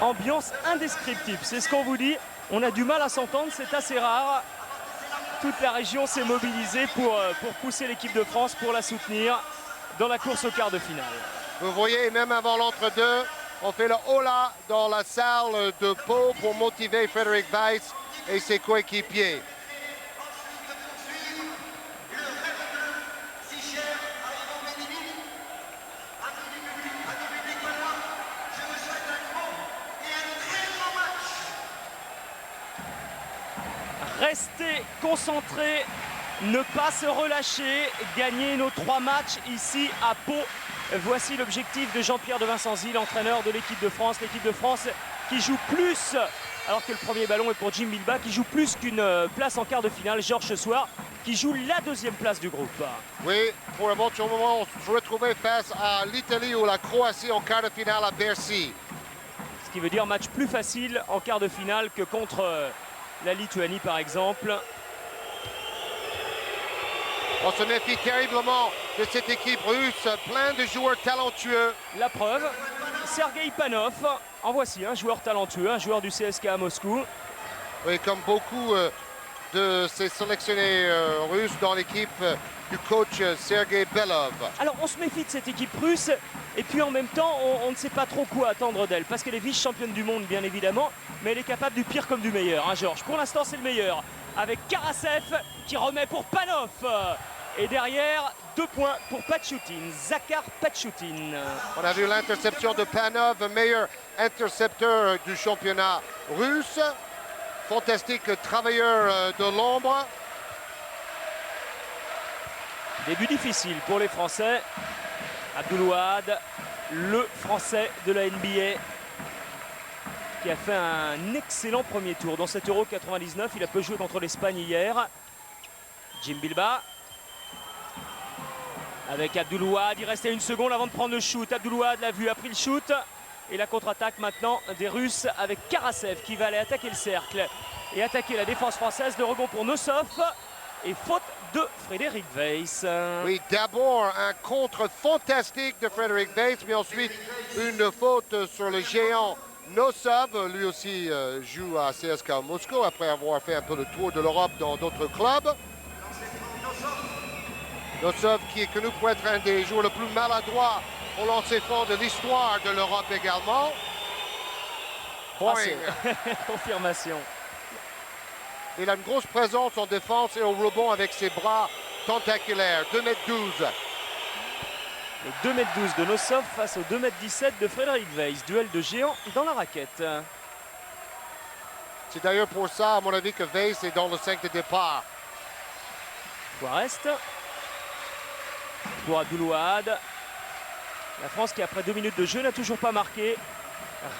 Ambiance indescriptible, c'est ce qu'on vous dit. On a du mal à s'entendre, c'est assez rare. Toute la région s'est mobilisée pour pousser l'équipe de France, pour la soutenir dans la course au quart de finale. Vous voyez, même avant l'entre-deux, on fait le hola dans la salle de Pau pour motiver Frédéric Weis et ses coéquipiers. Restez concentrés, ne pas se relâcher, gagner nos 3 matchs ici à Pau. Voici l'objectif de Jean-Pierre de Vincenzi, l'entraîneur de l'équipe de France. L'équipe de France qui joue plus, alors que le premier ballon est pour Jim Bilbao, qui joue plus qu'une place en quart de finale. Georges Ce soir, qui joue la 2e place du groupe. Oui, pour le moment, on se retrouvait face à l'Italie ou la Croatie en quart de finale à Bercy. Ce qui veut dire match plus facile en quart de finale que contre la Lituanie par exemple. On se méfie terriblement de cette équipe russe, plein de joueurs talentueux. La preuve, Sergei Panov, en voici un joueur talentueux, un joueur du CSKA Moscou. Oui, comme beaucoup de ces sélectionnés russes dans l'équipe du coach Sergei Belov. Alors on se méfie de cette équipe russe et puis en même temps on ne sait pas trop quoi attendre d'elle parce qu'elle est vice-championne du monde bien évidemment, mais elle est capable du pire comme du meilleur, hein, Georges. Pour l'instant c'est le meilleur avec Karasev qui remet pour Panov. Et derrière, 2 points pour Pachutin, Zakhar Pachutin. On a vu l'interception de Panov, meilleur intercepteur du championnat russe. Fantastique travailleur de l'ombre. Début difficile pour les Français. Abdoulouad, le Français de la NBA, qui a fait un excellent premier tour. Dans cet Euro 99, il a peu joué contre l'Espagne hier. Jim Bilbao. Avec Abdoulouad, il restait 1 seconde avant de prendre le shoot. Abdoulouad l'a vu, a pris le shoot. Et la contre-attaque maintenant des Russes avec Karasev qui va aller attaquer le cercle et attaquer la défense française. Le rebond pour Nosov et faute de Frédéric Weis. Oui, d'abord un contre fantastique de Frédéric Weis, mais ensuite une faute sur le géant Nosov. Lui aussi joue à CSKA Moscou après avoir fait un peu le tour de l'Europe dans d'autres clubs. Nosov qui est connu pour être un des joueurs les plus maladroits au lancer franc de l'histoire de l'Europe également. Confirmation. Il a une grosse présence en défense et au rebond avec ses bras tentaculaires. 2,12 m. Le 2,12 m de Nosov face au 2,17 m de Frédéric Weis. Duel de géants dans la raquette. C'est d'ailleurs pour ça, à mon avis, que Weis est dans le 5 de départ. Forest. Pour Abdoulouad. La France qui, après 2 minutes de jeu, n'a toujours pas marqué.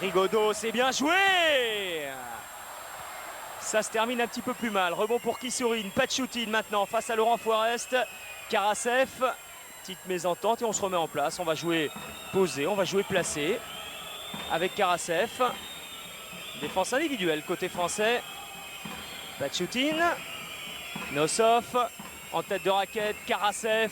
Rigaudot, c'est bien joué! Ça se termine un petit peu plus mal. Rebond pour Kissourine. Pachutin maintenant face à Laurent Forest. Karasev. Petite mésentente et on se remet en place. On va jouer posé, on va jouer placé. Avec Karasev. Défense individuelle côté français. Pachutin. Nosov. En tête de raquette. Karasev.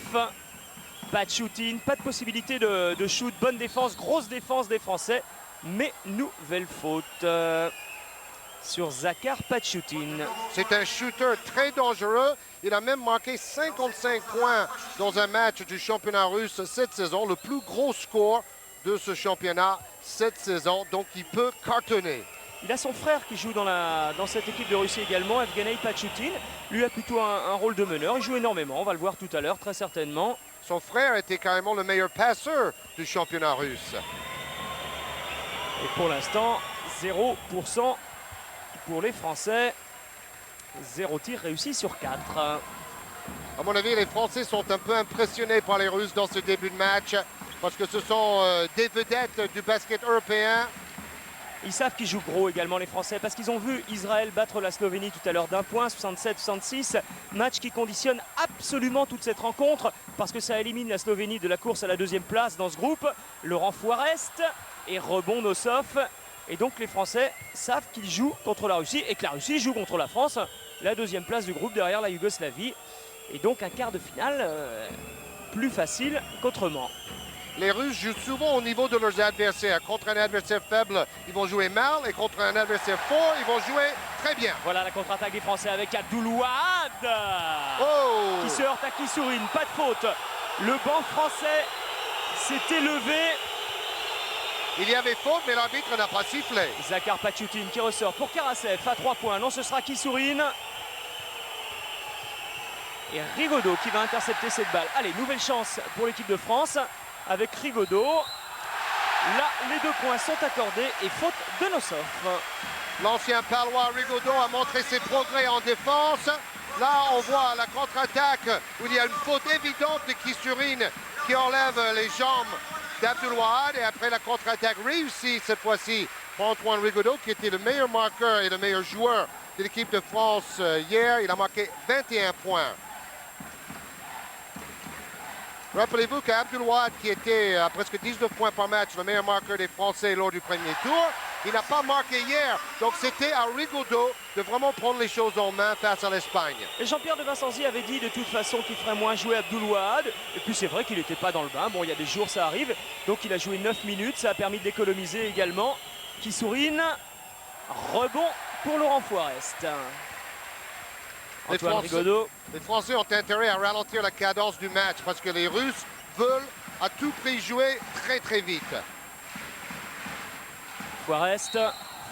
Pachutin. Pas de possibilité de shoot. Bonne défense. Grosse défense des Français. Mais nouvelle faute sur Zakhar Pachutin. C'est un shooter très dangereux. Il a même marqué 55 points dans un match du championnat russe cette saison. Le plus gros score de ce championnat cette saison. Donc il peut cartonner. Il a son frère qui joue dans cette équipe de Russie également, Evgeny Pachutin. Lui a plutôt un rôle de meneur. Il joue énormément. On va le voir tout à l'heure, très certainement. Son frère était carrément le meilleur passeur du championnat russe. Et pour l'instant, 0% pour les Français. 0 tir réussi sur 4. À mon avis, les Français sont un peu impressionnés par les Russes dans ce début de match parce que ce sont des vedettes du basket européen. Ils savent qu'ils jouent gros également les Français parce qu'ils ont vu Israël battre la Slovénie tout à l'heure d'1 point, 67-66. Match qui conditionne absolument toute cette rencontre parce que ça élimine la Slovénie de la course à la 2e place dans ce groupe. Laurent Forest et rebond Nosov. Et donc les Français savent qu'ils jouent contre la Russie et que la Russie joue contre la France. La 2e place du groupe derrière la Yougoslavie. Et donc un quart de finale plus facile qu'autrement. les Russes jouent souvent au niveau de leurs adversaires. Contre un adversaire faible, ils vont jouer mal, et contre un adversaire fort, ils vont jouer très bien. Voilà la contre-attaque des Français avec Abdoulouad qui se heurte à Kissourine, pas de faute. Le banc français s'était levé. Il y avait faute, mais l'arbitre n'a pas sifflé. Zakhar Pachoutine qui ressort pour Karasev à 3 points. Non, ce sera Kissourine. Et Rigaudot qui va intercepter cette balle. Allez, nouvelle chance pour l'équipe de France avec Rigaudot. Là, les 2 points sont accordés et faute de Nosov. L'ancien Palois Rigaudot a montré ses progrès en défense. Là, on voit la contre-attaque où il y a une faute évidente de Kissourine qui enlève les jambes d'Abdoulouad. Et après la contre-attaque réussie cette fois-ci pour Antoine Rigaudot, qui était le meilleur marqueur et le meilleur joueur de l'équipe de France hier. Il a marqué 21 points. Rappelez-vous qu'Abdoulouad, qui était à presque 19 points par match, le meilleur marqueur des Français lors du premier tour, il n'a pas marqué hier. Donc c'était à Rigaudot de vraiment prendre les choses en main face à l'Espagne. Et Jean-Pierre de Vincenzi avait dit de toute façon qu'il ferait moins jouer Abdoulouad. Et puis c'est vrai qu'il n'était pas dans le bain. Bon, il y a des jours, ça arrive. Donc il a joué 9 minutes. Ça a permis d'économiser également. Kissourine, rebond pour Laurent Foirest. Antoine Rigaudot. Les Français ont intérêt à ralentir la cadence du match parce que les Russes veulent à tout prix jouer très très vite. Foirest,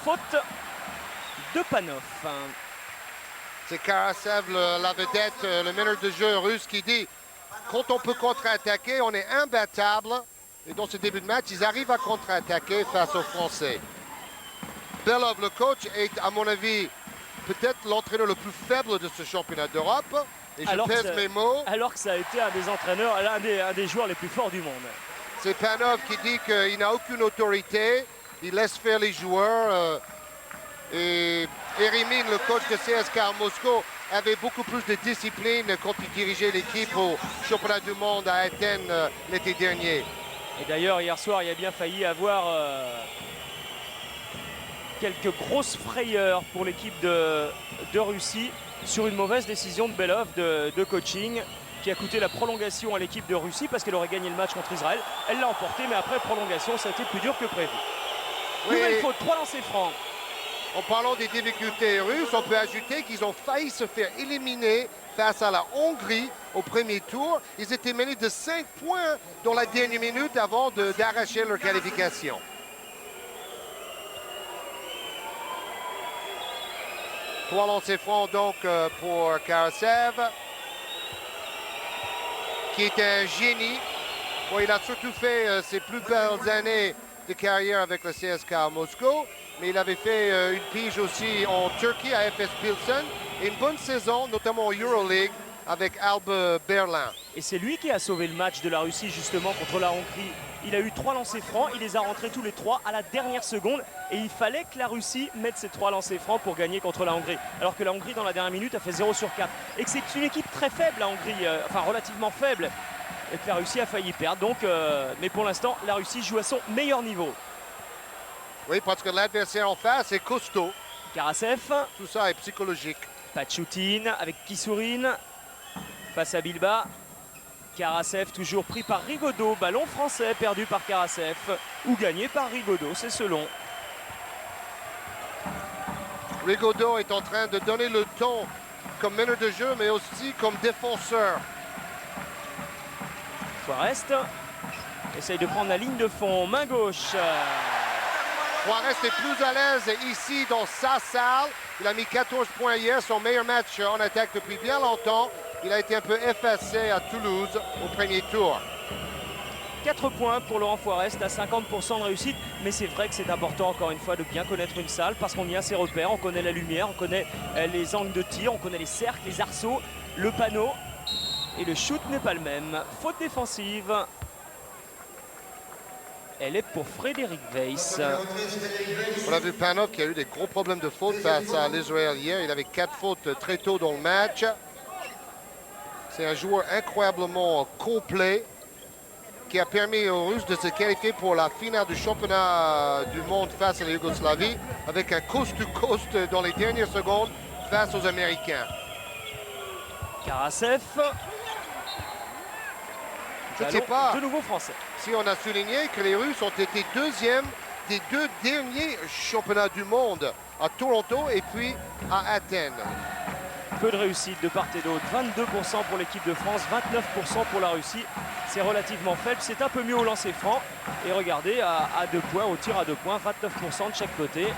faute de Panov. C'est Karasev, la vedette, le meneur de jeu russe, qui dit quand on peut contre-attaquer, on est imbattable. Et dans ce début de match, ils arrivent à contre-attaquer face aux Français. Belov, le coach, est à mon avis peut-être l'entraîneur le plus faible de ce championnat d'Europe. Et je pèse mes mots. Alors que ça a été un des entraîneurs, un des joueurs les plus forts du monde. C'est Panov qui dit qu'il n'a aucune autorité. Il laisse faire les joueurs. Et Erimine, le coach de CSKA Moscou, avait beaucoup plus de discipline quand il dirigeait l'équipe au championnat du monde à Athènes l'été dernier. Et d'ailleurs, hier soir, il a bien failli avoir quelques grosses frayeurs pour l'équipe de Russie sur une mauvaise décision de Belov de coaching qui a coûté la prolongation à l'équipe de Russie parce qu'elle aurait gagné le match contre Israël. Elle l'a emporté, mais après prolongation, ça a été plus dur que prévu. Oui. Nouvelle faute, 3 lancers francs. En parlant des difficultés russes, on peut ajouter qu'ils ont failli se faire éliminer face à la Hongrie au premier tour. Ils étaient menés de 5 points dans la dernière minute avant d'arracher leur qualification. Trois lancers francs donc pour Karasev, qui est un génie. Bon, il a surtout fait ses plus belles années de carrière avec le CSKA à Moscou, mais il avait fait une pige aussi en Turquie à FS Pilsen et une bonne saison, notamment en Euroleague avec Alba Berlin. Et c'est lui qui a sauvé le match de la Russie justement contre la Hongrie. Il a eu 3 lancers francs, il les a rentrés tous les 3 à la dernière seconde et il fallait que la Russie mette ces 3 lancers francs pour gagner contre la Hongrie. Alors que la Hongrie dans la dernière minute a fait 0 sur 4 et que c'est une équipe très faible, la Hongrie, enfin relativement faible, et que la Russie a failli perdre. Donc, mais pour l'instant, la Russie joue à son meilleur niveau. Oui, parce que l'adversaire en face est costaud. Karasev. Tout ça est psychologique. Pachoutine avec Kissourine face à Bilba. Karasev toujours pris par Rigaudot. Ballon français perdu par Karasev ou gagné par Rigaudot, c'est selon. Rigaudot est en train de donner le ton comme meneur de jeu, mais aussi comme défenseur. Foirest essaye de prendre la ligne de fond, main gauche. Foirest est plus à l'aise ici dans sa salle. Il a mis 14 points hier, son meilleur match en attaque depuis bien longtemps. Il a été un peu effacé à Toulouse au premier tour. 4 points pour Laurent Foirest à 50% de réussite. Mais c'est vrai que c'est important encore une fois de bien connaître une salle parce qu'on y a ses repères, on connaît la lumière, on connaît les angles de tir, on connaît les cercles, les arceaux, le panneau. Et le shoot n'est pas le même. Faute défensive. Elle est pour Frédéric Weiss. On a vu Panov qui a eu des gros problèmes de faute face à l'Israël hier. Il avait 4 fautes très tôt dans le match. C'est un joueur incroyablement complet qui a permis aux Russes de se qualifier pour la finale du championnat du monde face à la Yougoslavie avec un coast-to-coast dans les dernières secondes face aux Américains. Karasev. Je ne sais pas de nouveau français. si on a souligné que les Russes ont été deuxièmes des 2 derniers championnats du monde, à Toronto et puis à Athènes. Peu de réussite de part et d'autre, 22% pour l'équipe de France, 29% pour la Russie. C'est relativement faible, c'est un peu mieux au lancer franc. Et regardez, à 2 points, au tir à 2 points, 29% de chaque côté.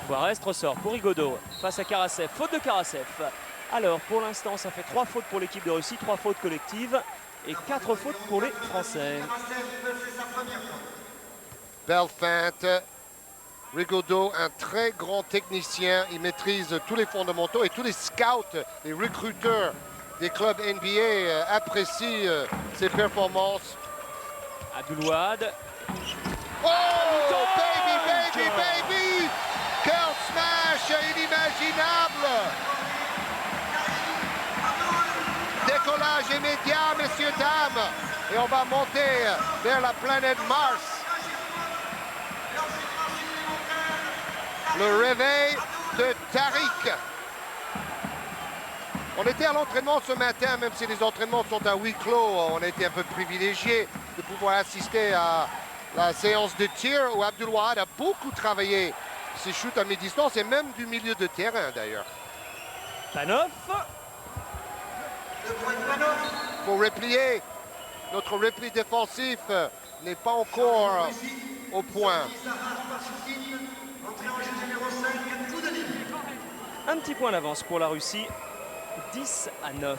Forest ressort pour Rigaudot face à Karasev, faute de Karasev. Alors pour l'instant ça fait 3 fautes pour l'équipe de Russie, 3 fautes collectives et 4 fautes pour les Français. Belle feinte. Rigaudot, un très grand technicien, il maîtrise tous les fondamentaux et tous les scouts, les recruteurs des clubs NBA apprécient ses performances. Abdul-Wahad. Oh, baby, baby, baby! Quel smash inimaginable! Décollage immédiat, messieurs, dames. Et on va monter vers la planète Mars. Le réveil de Tariq. On était à l'entraînement ce matin, même si les entraînements sont à huis clos. On a été un peu privilégiés de pouvoir assister à la séance de tir où Abdul-Wahad a beaucoup travaillé ses shoots à mi-distance et même du milieu de terrain d'ailleurs. Panov. Pour replier, notre repli défensif n'est pas encore au point. Un petit point d'avance pour la Russie, 10-9.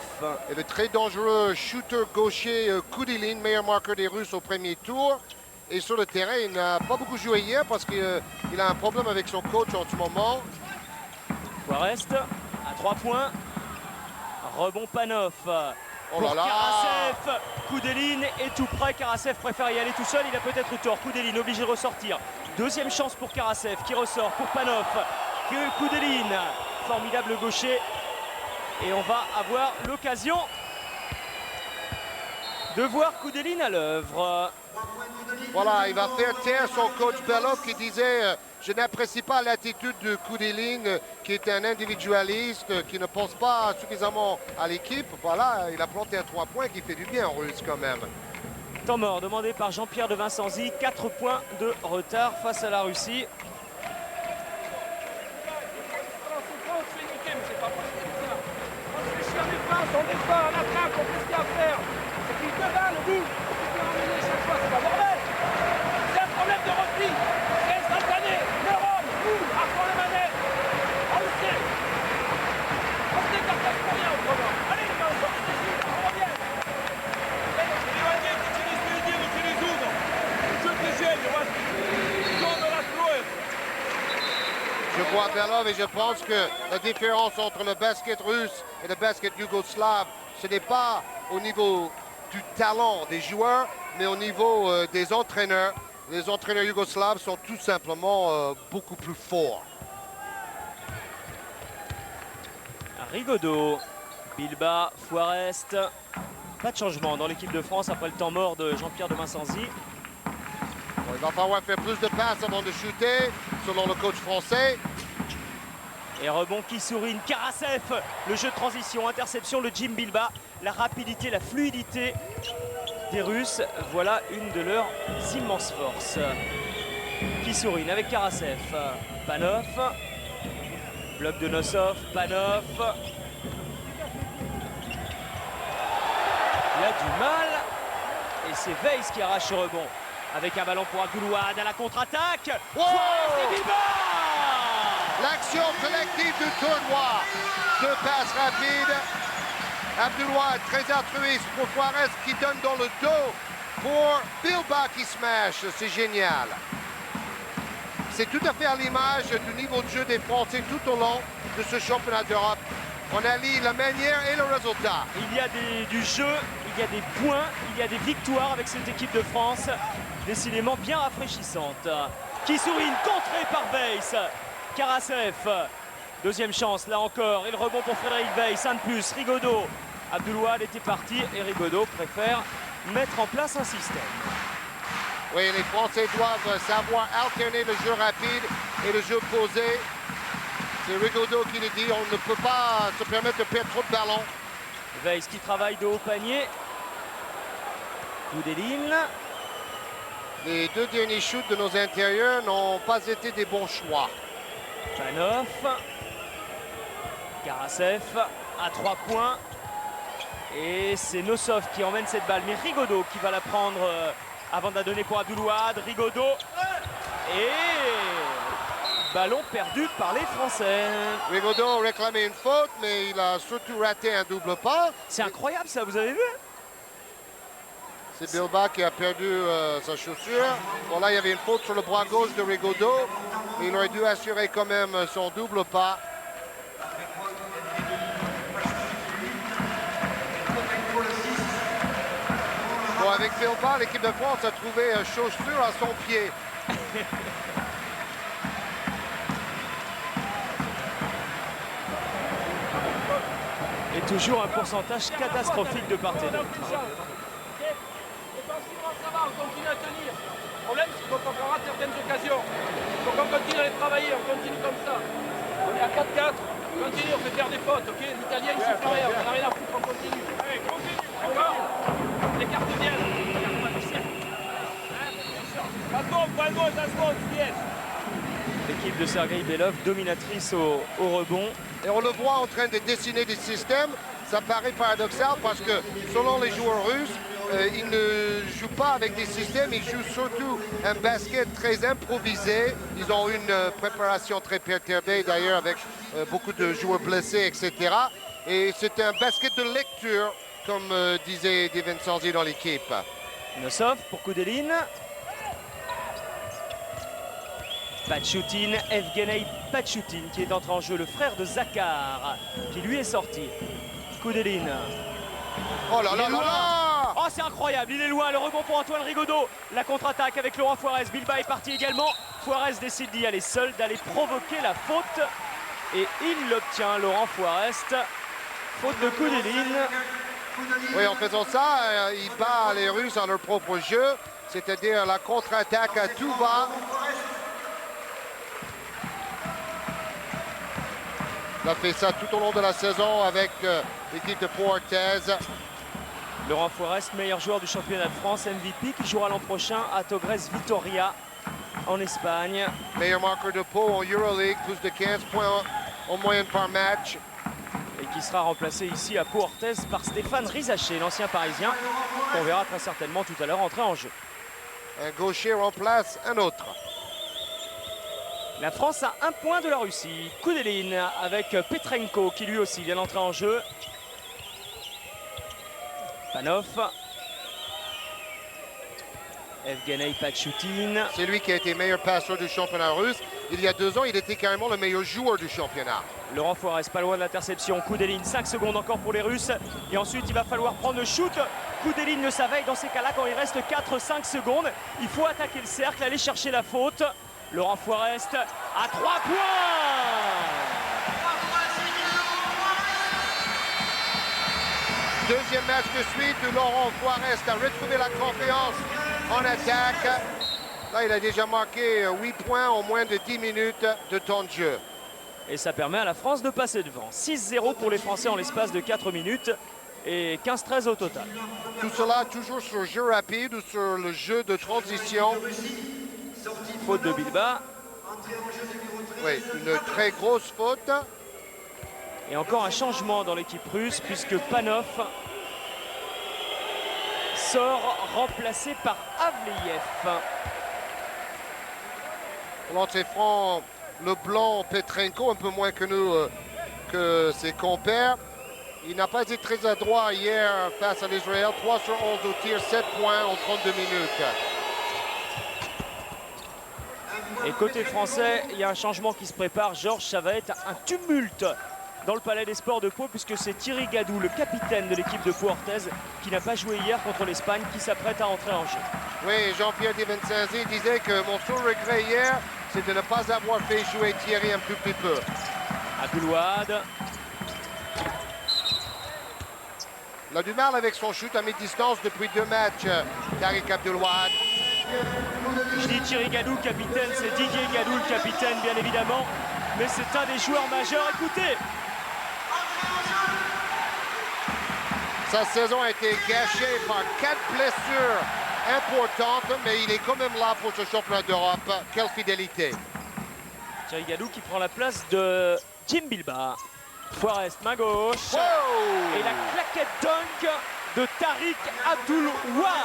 Et le très dangereux shooter gaucher Kudilin, meilleur marqueur des Russes au premier tour. Et sur le terrain, il n'a pas beaucoup joué hier parce qu'il a un problème avec son coach en ce moment. Forest à 3 points. Rebond Panov. Oh Pour là là! Karasev, Koudelin est tout près. Karasev préfère y aller tout seul. Il a peut-être eu tort. Koudelin obligé de ressortir. Deuxième chance pour Karasev qui ressort pour Panov. Koudelin, formidable gaucher. Et on va avoir l'occasion de voir Koudelin à l'œuvre. Voilà, il va faire taire son coach Belov qui disait je n'apprécie pas l'attitude de Koudelin qui est un individualiste, qui ne pense pas suffisamment à l'équipe. Voilà, il a planté un 3 points qui fait du bien en Russe quand même. Temps mort demandé par Jean-Pierre de Vincenzi. 4 points de retard face à la Russie. On défend, on attaque, on fait ce qu'il y a à faire. Et puis devant le but, on peut emmener chaque fois, c'est pas normal. C'est un problème de repli. C'est instantané. Neurones, boum, à fond les manettes. On le sait. On se décartage pour rien autrement. Allez les gars, on sort des yeux, on revient. Приводите через середину, через угол. Чуть движение, у вас зона раскроется. Je vois Belov et je pense que la différence entre le basket russe et le basket yougoslave, ce n'est pas au niveau du talent des joueurs, mais au niveau des entraîneurs. Les entraîneurs yougoslaves sont tout simplement beaucoup plus forts. Rigaudot, Bilba, Forest. Pas de changement dans l'équipe de France après le temps mort de Jean-Pierre de Vincenzi. Bon, il va falloir faire plus de passes avant de shooter, selon le coach français. Et rebond qui sourine, Karasev, le jeu de transition, interception, le Jim Bilba, la rapidité, la fluidité des Russes, voilà une de leurs immenses forces. Qui sourine avec Karasev, Panov, bloc de Nosov, Panov. Il a du mal et c'est Weiss qui arrache ce rebond avec un ballon pour Abdul-Wahad à la contre-attaque. Wow! Et Bilba! L'action collective du tournoi. 2 passes rapides. Abdul-Wahad très altruiste pour Forest qui donne dans le dos pour Bilba qui smash. C'est génial. C'est tout à fait à l'image du niveau de jeu des Français tout au long de ce championnat d'Europe. On allie la manière et le résultat. Il y a du jeu, il y a des points, il y a des victoires avec cette équipe de France. Décidément bien rafraîchissante. Qui sourine, contré par Weiss. Karasev, deuxième chance là encore. Et le rebond pour Frédéric Weiss, un de plus. Rigaudot, Abdul-Wahad était parti et Rigaudot préfère mettre en place un système. Oui, les Français doivent savoir alterner le jeu rapide et le jeu posé. C'est Rigaudot qui le dit, on ne peut pas se permettre de perdre trop de ballons. Weiss qui travaille de haut panier. Goudelin. Les deux derniers shoots de nos intérieurs n'ont pas été des bons choix. Panov. Karasev à 3 points. Et c'est Nosov qui emmène cette balle. Mais Rigaudot qui va la prendre avant de la donner pour Abdelouad. Rigaudot. Et ballon perdu par les Français. Rigaudot réclamait une faute, mais il a surtout raté un double pas. C'est incroyable ça, vous avez vu? C'est Bilbao qui a perdu sa chaussure. Bon, là, il y avait une faute sur le bras gauche de Rigaudot. Il aurait dû assurer quand même son double pas. Bon, avec Bilbao, l'équipe de France a trouvé chaussure à son pied. Et toujours un pourcentage catastrophique de part et d'autre. Ça va, on continue à tenir. Le problème, c'est qu'on rate certaines occasions. Il faut qu'on continue à les travailler, on continue comme ça. On est à 4-4, on continue, on fait faire des fautes, ok? L'Italien, il siffle rien, on n'a rien à foutre, on continue. Allez, continue, d'accord? On écarte bien, on écarte pas du cercle. L'équipe de Sergei Belov, dominatrice au rebond. Et on le voit en train de dessiner des systèmes. Ça paraît paradoxal parce que selon les joueurs russes, ils ne jouent pas avec des systèmes, ils jouent surtout un basket très improvisé. Ils ont une préparation très perturbée d'ailleurs avec beaucoup de joueurs blessés, etc. Et c'est un basket de lecture, comme disait Di Vincenzi dans l'équipe. Nosov pour Goudelin. Pachutin, Evgenei Pachutin qui est entré en jeu, le frère de Zakhar, qui lui est sorti. Goudelin. Oh là là là là! Oh, c'est incroyable, il est loin, le rebond pour Antoine Rigaudot. La contre-attaque avec Laurent Fuarez. Bilbao est parti également. Fuarez décide d'y aller seul, d'aller provoquer la faute. Et il l'obtient, Laurent Fuarez. Faute de Goudelin. Oui, en faisant ça, il bat les Russes dans leur propre jeu, c'est-à-dire la contre-attaque à tout va. Il a fait ça tout au long de la saison avec l'équipe de Portez. Laurent Fuarez, meilleur joueur du championnat de France, MVP, qui jouera l'an prochain à Togres Vitoria en Espagne. Meilleur marqueur de Pau en Euroleague, plus de 15 points en moyenne par match. Et qui sera remplacé ici à Pau-Orthez par Stéphane Rizaché, l'ancien Parisien, qu'on verra très certainement tout à l'heure entrer en jeu. Un gaucher remplace un autre. La France a 1 point de la Russie. Goudelin avec Petrenko qui lui aussi vient d'entrer en jeu. Panov. Evgenei Pachutin. C'est lui qui a été meilleur passeur du championnat russe. Il y a 2 ans, il était carrément le meilleur joueur du championnat. Laurent Fuarez, pas loin de l'interception. Goudelin, 5 secondes encore pour les Russes. Et ensuite, il va falloir prendre le shoot. Goudelin ne s'aveille dans ces cas-là quand il reste 4-5 secondes. Il faut attaquer le cercle, aller chercher la faute. Laurent Fuarez à 3 points. Deuxième match de suite où Laurent Fuarez a retrouvé la confiance en attaque. Là, il a déjà marqué 8 points en moins de 10 minutes de temps de jeu. Et ça permet à la France de passer devant. 6-0 pour les Français en l'espace de 4 minutes et 15-13 au total. Tout cela toujours sur le jeu rapide ou sur le jeu de transition. Faute de Bilbao. Oui, une très grosse faute. Et encore un changement dans l'équipe russe puisque Panov sort remplacé par Avleyev. Lancer franc, le blanc Petrenko, un peu moins que nous, que ses compères. Il n'a pas été très adroit hier face à l'Israël. 3 sur 11 au tir, 7 points en 32 minutes. Et côté français, il y a un changement qui se prépare. Georges, ça va être un tumulte dans le Palais des Sports de Pau puisque c'est Thierry Gadou, le capitaine de l'équipe de Pau-Orthez, qui n'a pas joué hier contre l'Espagne, qui s'apprête à entrer en jeu. Oui, Jean-Pierre Di Vincenzi disait que mon seul regret hier, c'est de ne pas avoir fait jouer Thierry un petit peu. Abdelouad. Il a du mal avec son shoot à mi-distance depuis 2 matchs, Tariq Abdelouad. Je dis Thierry Gadou, capitaine, c'est Didier Gadou, le capitaine, bien évidemment. Mais c'est un des joueurs majeurs. Écoutez, Sa saison a été gâchée par 4 blessures importantes, mais il est quand même là pour ce championnat d'Europe. Quelle fidélité! Thierry Gadou qui prend la place de Jim Bilbao. Forest, main gauche. Wow! Et la claquette dunk de Tariq Abdul-Wahad.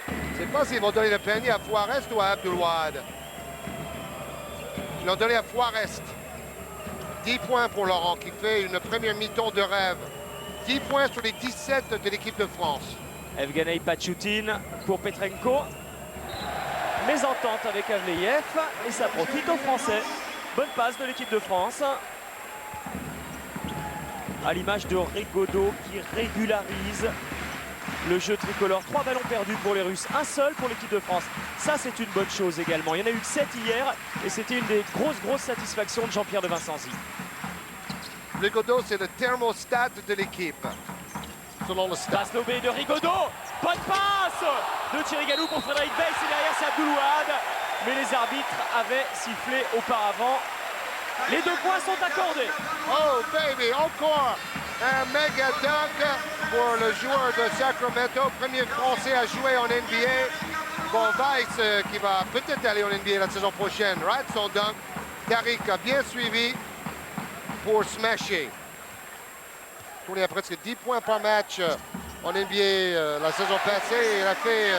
Je ne sais pas s'ils vont donner le panier à Forest ou à Abdul-Wahad. Ils l'ont donné à Forest. 10 points pour Laurent qui fait une première mi-temps de rêve. 10 points sur les 17 de l'équipe de France. Evgenei Pachutin pour Petrenko. Mésentente avec Avleyev et ça profite aux Français. Bonne passe de l'équipe de France. À l'image de Rigaudot qui régularise le jeu tricolore. 3 ballons perdus pour les Russes, un seul pour l'équipe de France. Ça, c'est une bonne chose également. Il y en a eu que 7 hier et c'était une des grosses satisfactions de Jean-Pierre de Vincenzi. Rigaudot, c'est le thermostat de l'équipe, selon le stade. Passe lobée de Rigaudot. Bonne passe de Thierry Gadou pour Frédéric Weiss et derrière c'est Abdul-Wahad. Mais les arbitres avaient sifflé auparavant. Les 2 points sont accordés. Oh baby, encore un méga dunk pour le joueur de Sacramento. Premier Français à jouer en NBA. Bon, Weiss qui va peut-être aller en NBA la saison prochaine. Rate son dunk. Tariq a bien suivi pour smasher. Tourné à presque 10 points par match en NBA la saison passée. Il a fait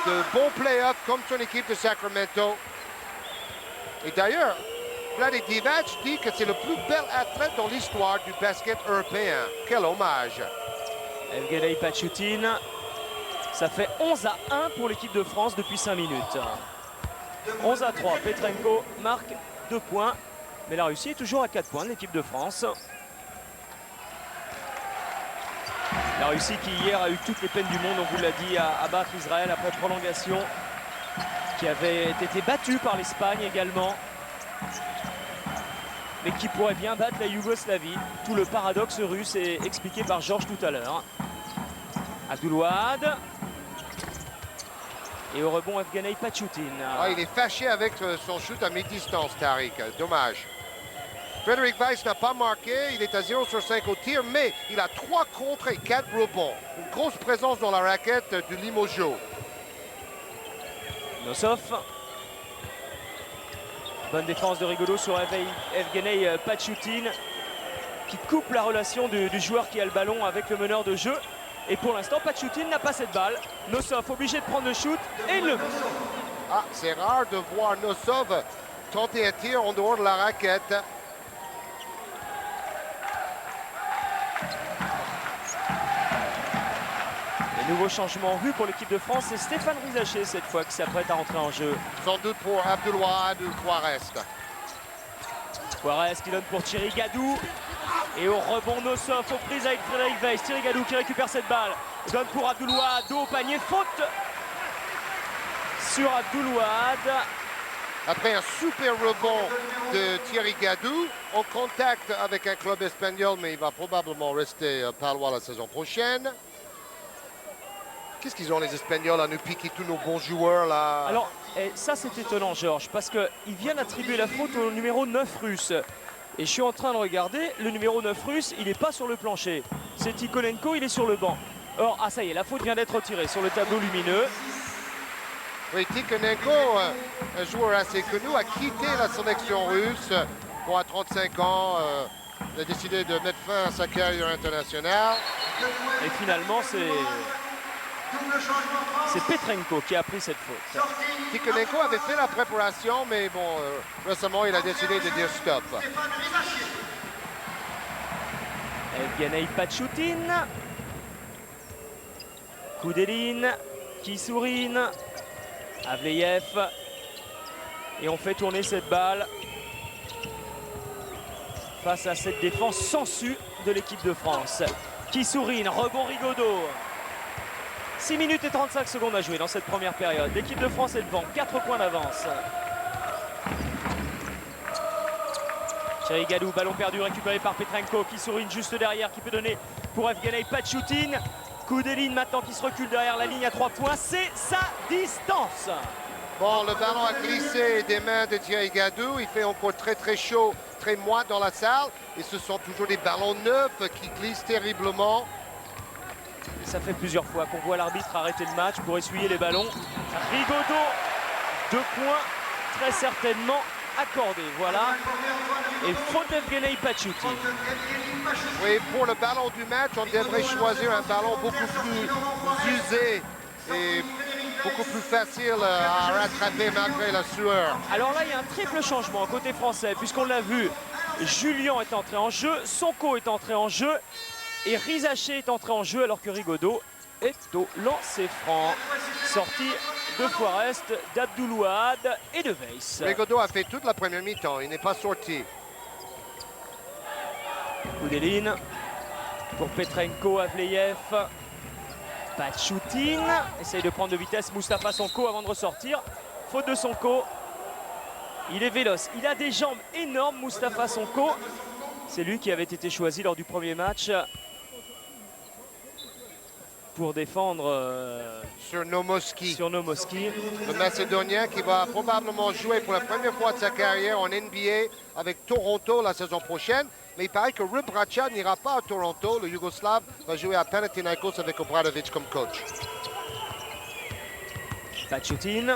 de bons playoffs comme son équipe de Sacramento. Et d'ailleurs, Vlade Divac dit que c'est le plus bel athlète dans l'histoire du basket européen. Quel hommage! Evgenei Pachutin, ça fait 11-1 pour l'équipe de France depuis 5 minutes. 11-3, Petrenko marque 2 points, mais la Russie est toujours à 4 points de l'équipe de France. La Russie qui hier a eu toutes les peines du monde, on vous l'a dit, à battre Israël après prolongation, qui avait été battue par l'Espagne également, mais qui pourrait bien battre la Yougoslavie. Tout le paradoxe russe est expliqué par Georges tout à l'heure. Abdul-Wahad. Et au rebond, Evgenei Pachutin. Ah, il est fâché avec son shoot à mi-distance, Tariq. Dommage. Frédéric Weiss n'a pas marqué. Il est à 0 sur 5 au tir, mais il a 3 contres et 4 rebonds. Une grosse présence dans la raquette du Limoges. Nosov. Bonne défense de Rigaudot sur Evgenei Pachutin qui coupe la relation du joueur qui a le ballon avec le meneur de jeu. Et pour l'instant, Pachutin n'a pas cette balle. Nosov obligé de prendre le shoot et il le met. Ah, c'est rare de voir Nosov tenter un tir en dehors de la raquette. Et nouveau changement en vue pour l'équipe de France, c'est Stéphane Rizaché cette fois qui s'apprête à rentrer en jeu. Sans doute pour Abdul-Wahad ou Forest. Forest qui donne pour Thierry Gadou. Et au rebond, Nosov aux prises avec Frédéric Weiss. Thierry Gadou qui récupère cette balle. Donne pour Abdul-Wahad, dos au panier, faute sur Abdul-Wahad. Après un super rebond de Thierry Gadou, en contact avec un club espagnol, mais il va probablement rester palois la saison prochaine. Qu'est-ce qu'ils ont les Espagnols à nous piquer tous nos bons joueurs là? Alors, ça c'est étonnant Georges, parce qu'ils viennent attribuer la faute au numéro 9 russe. Et je suis en train de regarder, le numéro 9 russe, il n'est pas sur le plancher. C'est Tikhonenko, il est sur le banc. Or, ah ça y est, la faute vient d'être retirée sur le tableau lumineux. Oui, Tikhonenko, un joueur assez connu, a quitté la sélection russe. Bon, à 35 ans, il a décidé de mettre fin à sa carrière internationale. Et finalement, c'est Petrenko qui a pris cette faute. Tikhonenko avait fait la préparation, mais bon, récemment, il a décidé de dire stop. Evgenei Pachutin. Koudelin, Kissourine, Avleyev. Et on fait tourner cette balle face à cette défense sangsue de l'équipe de France. Kissourine, rebond Rigaudot. 6 minutes et 35 secondes à jouer dans cette première période. L'équipe de France est devant, 4 points d'avance. Thierry Gadou, ballon perdu récupéré par Petrenko. Kissourine juste derrière qui peut donner pour Evgenei Pachutin. Koudelin maintenant qui se recule derrière la ligne à 3 points. C'est sa distance. Bon, le ballon a glissé des mains de Thierry Gadou. Il fait encore très chaud, très moite dans la salle. Et ce sont toujours des ballons neufs qui glissent terriblement. Et ça fait plusieurs fois qu'on voit l'arbitre arrêter le match pour essuyer les ballons. Rigaudot, 2 points très certainement accordés. Voilà. Et faute d'Evgueni Pachuti. Oui, pour le ballon du match, on devrait choisir un ballon beaucoup plus usé et beaucoup plus facile à rattraper malgré la sueur. Alors là, il y a un triple changement côté français, puisqu'on l'a vu. Julien est entré en jeu, Sonko est entré en jeu et Rizaché est entré en jeu alors que Rigaudot est au lancer franc. Sortie de Forest, d'Abdoulouad et de Weiss. Rigaudot a fait toute la première mi-temps, il n'est pas sorti. Koudeline pour Petrenko, Avleyev. Pachoutine essaye de prendre de vitesse Moustapha Sonko avant de ressortir. Faute de Sonko. Il est véloce, il a des jambes énormes, Moustapha Sonko. C'est lui qui avait été choisi lors du premier match pour défendre sur Nomoski. Le Macédonien qui va probablement jouer pour la première fois de sa carrière en NBA avec Toronto la saison prochaine. Mais il paraît que Rib Racha n'ira pas à Toronto. Le Yougoslave va jouer à Panathinaikos avec Obradovic comme coach. Pachoutine.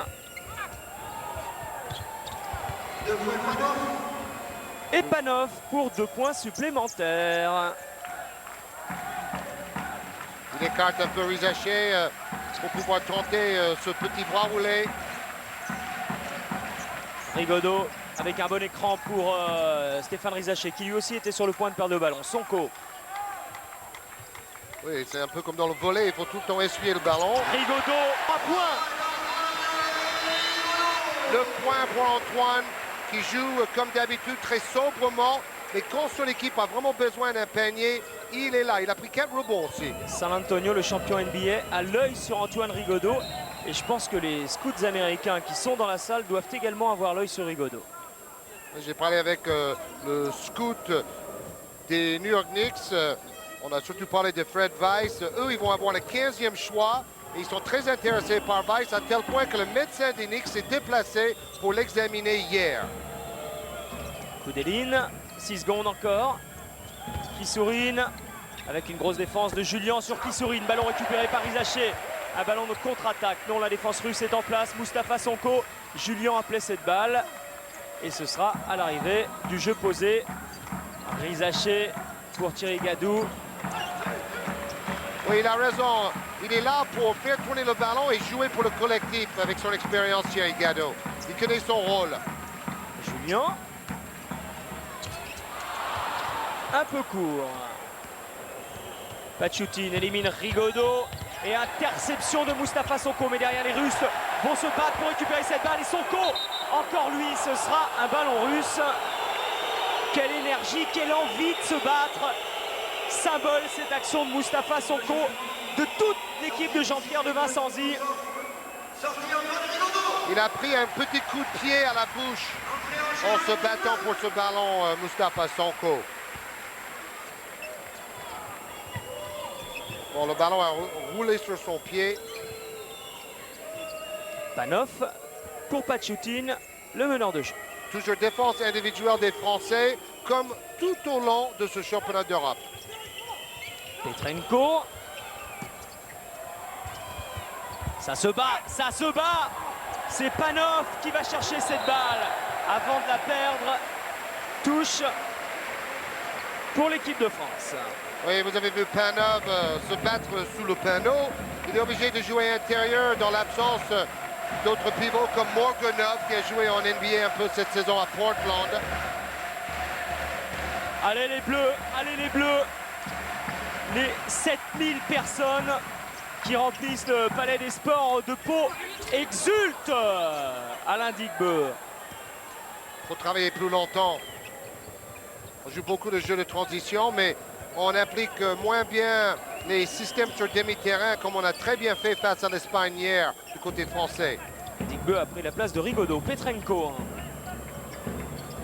Et Panov pour 2 points supplémentaires. Il écarte un peu Rizaché pour pouvoir tenter ce petit bras roulé. Rigaudot avec un bon écran pour Stéphane Rizaché qui lui aussi était sur le point de perdre le ballon. Sonko. Oui, c'est un peu comme dans le volley, il faut tout le temps essuyer le ballon. Rigaudot, 3 points. Le point pour Antoine qui joue comme d'habitude très sobrement. Mais quand son équipe a vraiment besoin d'un panier, il est là. Il a pris 4 rebonds aussi. San Antonio, le champion NBA, a l'œil sur Antoine Rigaudot. Et je pense que les scouts américains qui sont dans la salle doivent également avoir l'œil sur Rigaudot. J'ai parlé avec le scout des New York Knicks. On a surtout parlé de Fred Weiss. Eux, ils vont avoir le 15e choix. Et ils sont très intéressés par Weiss à tel point que le médecin des Knicks s'est déplacé pour l'examiner hier. Koudeline, 6 secondes encore. Kisourine avec une grosse défense de Julien sur Kisourine. Ballon récupéré par Rizaché. Un ballon de contre-attaque. Non, la défense russe est en place. Moustapha Sonko. Julien appelait cette balle. Et ce sera à l'arrivée du jeu posé. Rizaché pour Thierry Gadou. Oui, il a raison. Il est là pour faire tourner le ballon et jouer pour le collectif avec son expérience, Thierry Gadou. Il connaît son rôle. Julien. Un peu court. Pachoutine élimine Rigaudot. Et interception de Moustapha Sonko. Mais derrière, les Russes vont se battre pour récupérer cette balle. Et Sonko, encore lui, ce sera un ballon russe. Quelle énergie, quelle envie de se battre. Symbole cette action de Moustapha Sonko, de toute l'équipe de Jean-Pierre de Vincenzi. Il a pris un petit coup de pied à la bouche en se battant pour ce ballon, Moustapha Sonko. Bon, le ballon a roulé sur son pied. Panov pour Pachoutine, le meneur de jeu. Toujours défense individuelle des Français, comme tout au long de ce championnat d'Europe. Petrenko. Ça se bat, ça se bat. C'est Panov qui va chercher cette balle avant de la perdre. Touche pour l'équipe de France. Oui, vous avez vu Panov se battre sous le panneau. Il est obligé de jouer intérieur dans l'absence d'autres pivots comme Morganov qui a joué en NBA un peu cette saison à Portland. Allez les Bleus, allez les Bleus. Les 7000 personnes qui remplissent le Palais des Sports de Pau exultent. Alain Digbeu. Il faut travailler plus longtemps. On joue beaucoup de jeux de transition, mais on applique moins bien les systèmes sur demi-terrain comme on a très bien fait face à l'Espagne hier du côté français. Digbeu a pris la place de Rigaudot. Petrenko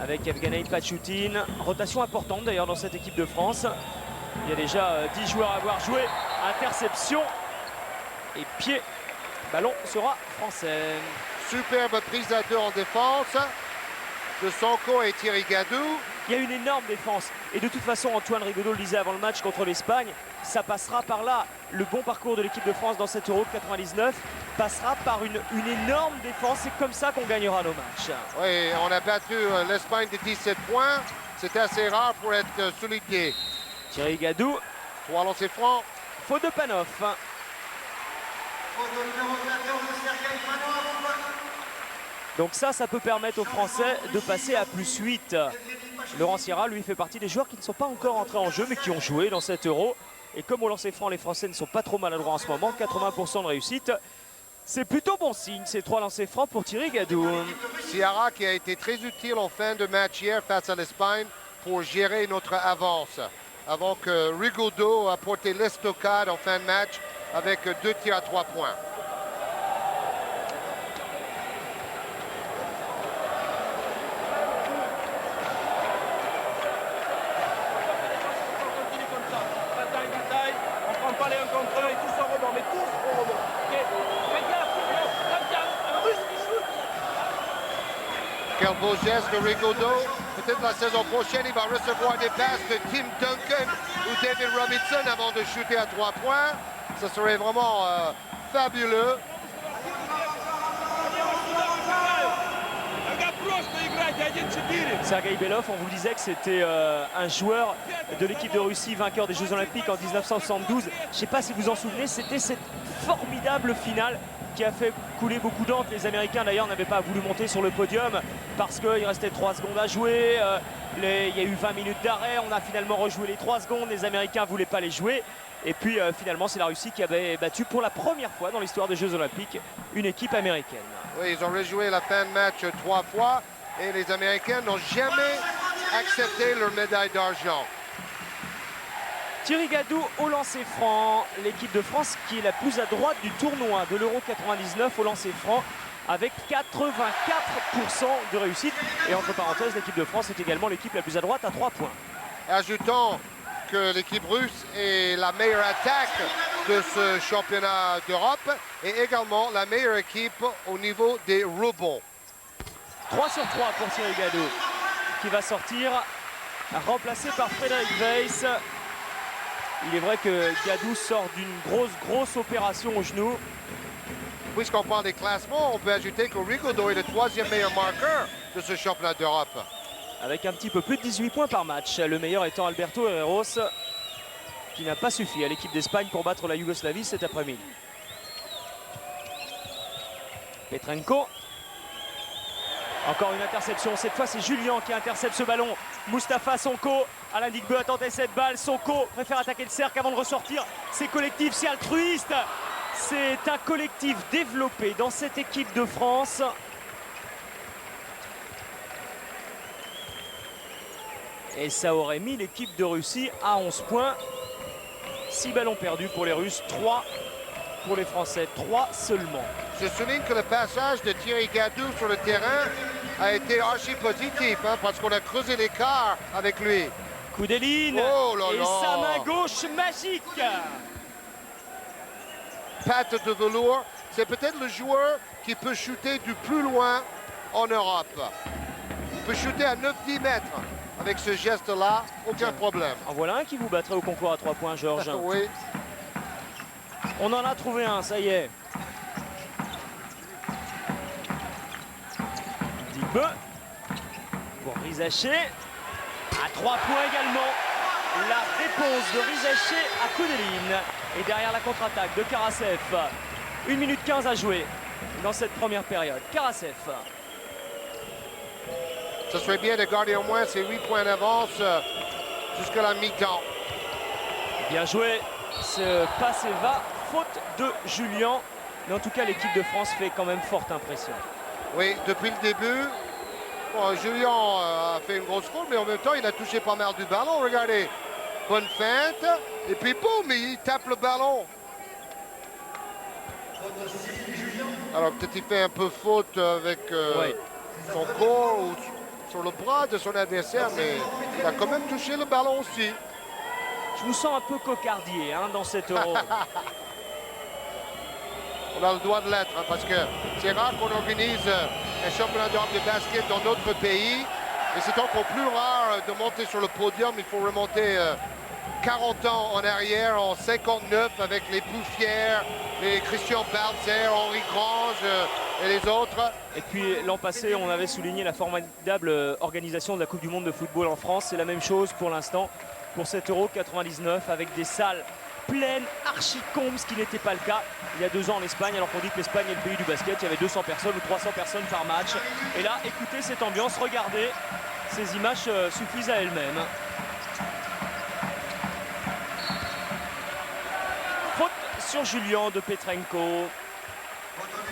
avec Evgueni Pachoutine. Rotation importante d'ailleurs dans cette équipe de France. Il y a déjà 10 joueurs à avoir joué. Interception et pied. Ballon sera français. superbe prise à deux en défense de Sonko et Thierry Gadou. Il y a une énorme défense. Et de toute façon, Antoine Rigaudot le disait avant le match contre l'Espagne, ça passera par là. Le bon parcours de l'équipe de France dans cet Euro de 99 passera par une énorme défense. C'est comme ça qu'on gagnera nos matchs. Oui, on a battu l'Espagne de 17 points. C'était assez rare pour être souligné. Thierry Gadou. 3 lancers francs. Faute de Panov. Donc ça peut permettre aux Français de passer à +8. Laurent Sierra, lui, fait partie des joueurs qui ne sont pas encore entrés en jeu, mais qui ont joué dans cet Euro. Et comme au lancer franc, les Français ne sont pas trop maladroits en ce moment, 80% de réussite. C'est plutôt bon signe, ces 3 lancers francs pour Thierry Gadou. Sierra qui a été très utile en fin de match hier face à l'Espagne pour gérer notre avance. Avant que Rigaudot a porté l'estocade en fin de match avec 2 tirs à 3 points. Quel beau geste de Rigaudot. Peut-être la saison prochaine, il va recevoir des passes de Tim Duncan ou David Robinson avant de shooter à 3 points. Ce serait vraiment fabuleux. Sergei Belov, on vous disait que c'était un joueur de l'équipe de Russie, vainqueur des Jeux Olympiques en 1972. Je ne sais pas si vous en souvenez, c'était cette formidable finale qui a fait couler beaucoup d'encre. Les Américains d'ailleurs n'avaient pas voulu monter sur le podium parce qu'il restait 3 secondes à jouer. Il y a eu 20 minutes d'arrêt, on a finalement rejoué les 3 secondes, les Américains ne voulaient pas les jouer. Et puis finalement c'est la Russie qui avait battu pour la première fois dans l'histoire des Jeux Olympiques une équipe américaine. Oui, ils ont rejoué la fin de match 3 fois et les Américains n'ont jamais accepté leur médaille d'argent. Thierry Gadou au lancer franc, l'équipe de France qui est la plus à droite du tournoi de l'Euro 99 au lancer franc avec 84% de réussite. Et entre parenthèses, l'équipe de France est également l'équipe la plus à droite à 3 points. Ajoutons que l'équipe russe est la meilleure attaque de ce championnat d'Europe et également la meilleure équipe au niveau des rebonds. 3 sur 3 pour Thierry Gadou qui va sortir remplacé par Frédéric Weiss. Il est vrai que Gadou sort d'une grosse opération au genou. Puisqu'on parle des classements, on peut ajouter que Rigaudot est le 3e meilleur marqueur de ce championnat d'Europe. Avec un petit peu plus de 18 points par match. Le meilleur étant Alberto Herreros, qui n'a pas suffi à l'équipe d'Espagne pour battre la Yougoslavie cet après-midi. Petrenko. Encore une interception, cette fois c'est Julien qui intercepte ce ballon. Mustapha Sonko, Alain Digbeu attendait cette balle. Sonko préfère attaquer le cercle avant de ressortir. C'est collectif, c'est altruiste. C'est un collectif développé dans cette équipe de France. Et ça aurait mis l'équipe de Russie à 11 points. 6 ballons perdus pour les Russes, 3 pour les Français, 3 seulement. Je souligne que le passage de Thierry Gadou sur le terrain a été archi positif parce qu'on a creusé l'écart avec lui. Coup d'Eline et sa main gauche magique. Patte de velours, c'est peut-être le joueur qui peut shooter du plus loin en Europe. Il peut shooter à 9-10 mètres. Avec ce geste-là, aucun problème. En voilà un qui vous battrait au concours à 3 points, Georges. Oui. On en a trouvé un, ça y est. Digbeu pour Rizaché. À 3 points également. La réponse de Rizaché à coup d'Eline. Et derrière la contre-attaque de Karasev. 1 minute 15 à jouer dans cette première période. Karasev. Ce serait bien de garder au moins ces 8 points d'avance jusqu'à la mi-temps. Bien joué. Ce passe et va. Faute de Julien. Mais en tout cas, l'équipe de France fait quand même forte impression. Oui, depuis le début, Julien a fait une grosse faute, mais en même temps, il a touché pas mal du ballon. Regardez, bonne feinte. Et puis, boum, il tape le ballon. Alors, peut-être il fait un peu faute avec son corps ou sur le bras de son adversaire, mais il a quand même touché le ballon aussi. Je vous sens un peu cocardier dans cet Euro. On a le droit de l'être, hein, parce que c'est rare qu'on organise un championnat d'Europe de basket dans notre pays. Et c'est encore plus rare de monter sur le podium. Il faut remonter 40 ans en arrière, en 59, avec les Bouffières, les Christian Balzer, Henri Grange et les autres. Et puis l'an passé, on avait souligné la formidable organisation de la Coupe du Monde de football en France. C'est la même chose pour l'instant pour cet Euro 99 avec des salles pleines, archi-combes, ce qui n'était pas le cas il y a 2 ans en Espagne, alors qu'on dit que l'Espagne est le pays du basket. Il y avait 200 personnes ou 300 personnes par match. Et là, écoutez cette ambiance, regardez, ces images suffisent à elles-mêmes. Faute sur Julian de Petrenko.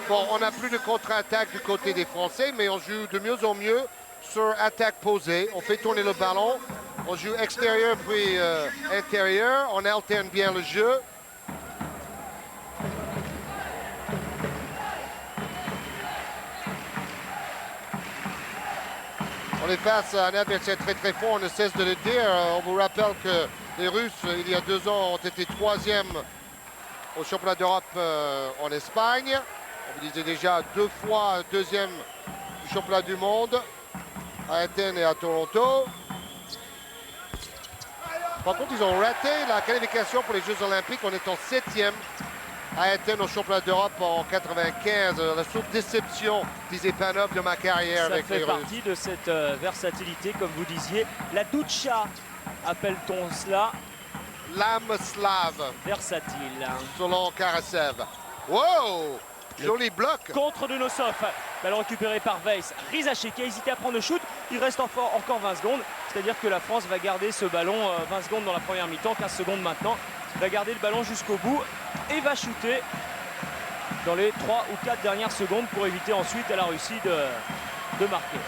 Bon, on n'a plus de contre-attaque du côté des Français, mais on joue de mieux en mieux sur attaque posée. On fait tourner le ballon, on joue extérieur puis intérieur, on alterne bien le jeu. On est face à un adversaire très très fort, on ne cesse de le dire. On vous rappelle que les Russes, il y a 2 ans, ont été 3e au championnat d'Europe en Espagne. On vous disait déjà 2 fois 2e du championnat du monde à Athènes et à Toronto. Par contre, ils ont raté la qualification pour les Jeux Olympiques en étant 7e à Athènes au championnat d'Europe en 95. La seule déception, disait Panov, de ma carrière avec les Russes. Ça fait partie de cette versatilité, comme vous disiez. La Doucha, appelle-t-on cela? L'âme slave. Versatile. Selon Karasev. Wow! Joli bloc. Contre de Nosov. Ballon récupéré par Weiss. Rizaché qui a hésité à prendre le shoot. Il reste encore 20 secondes. C'est-à-dire que la France va garder ce ballon 20 secondes dans la première mi-temps, 15 secondes maintenant. Va garder le ballon jusqu'au bout et va shooter dans les 3 ou 4 dernières secondes pour éviter ensuite à la Russie de marquer.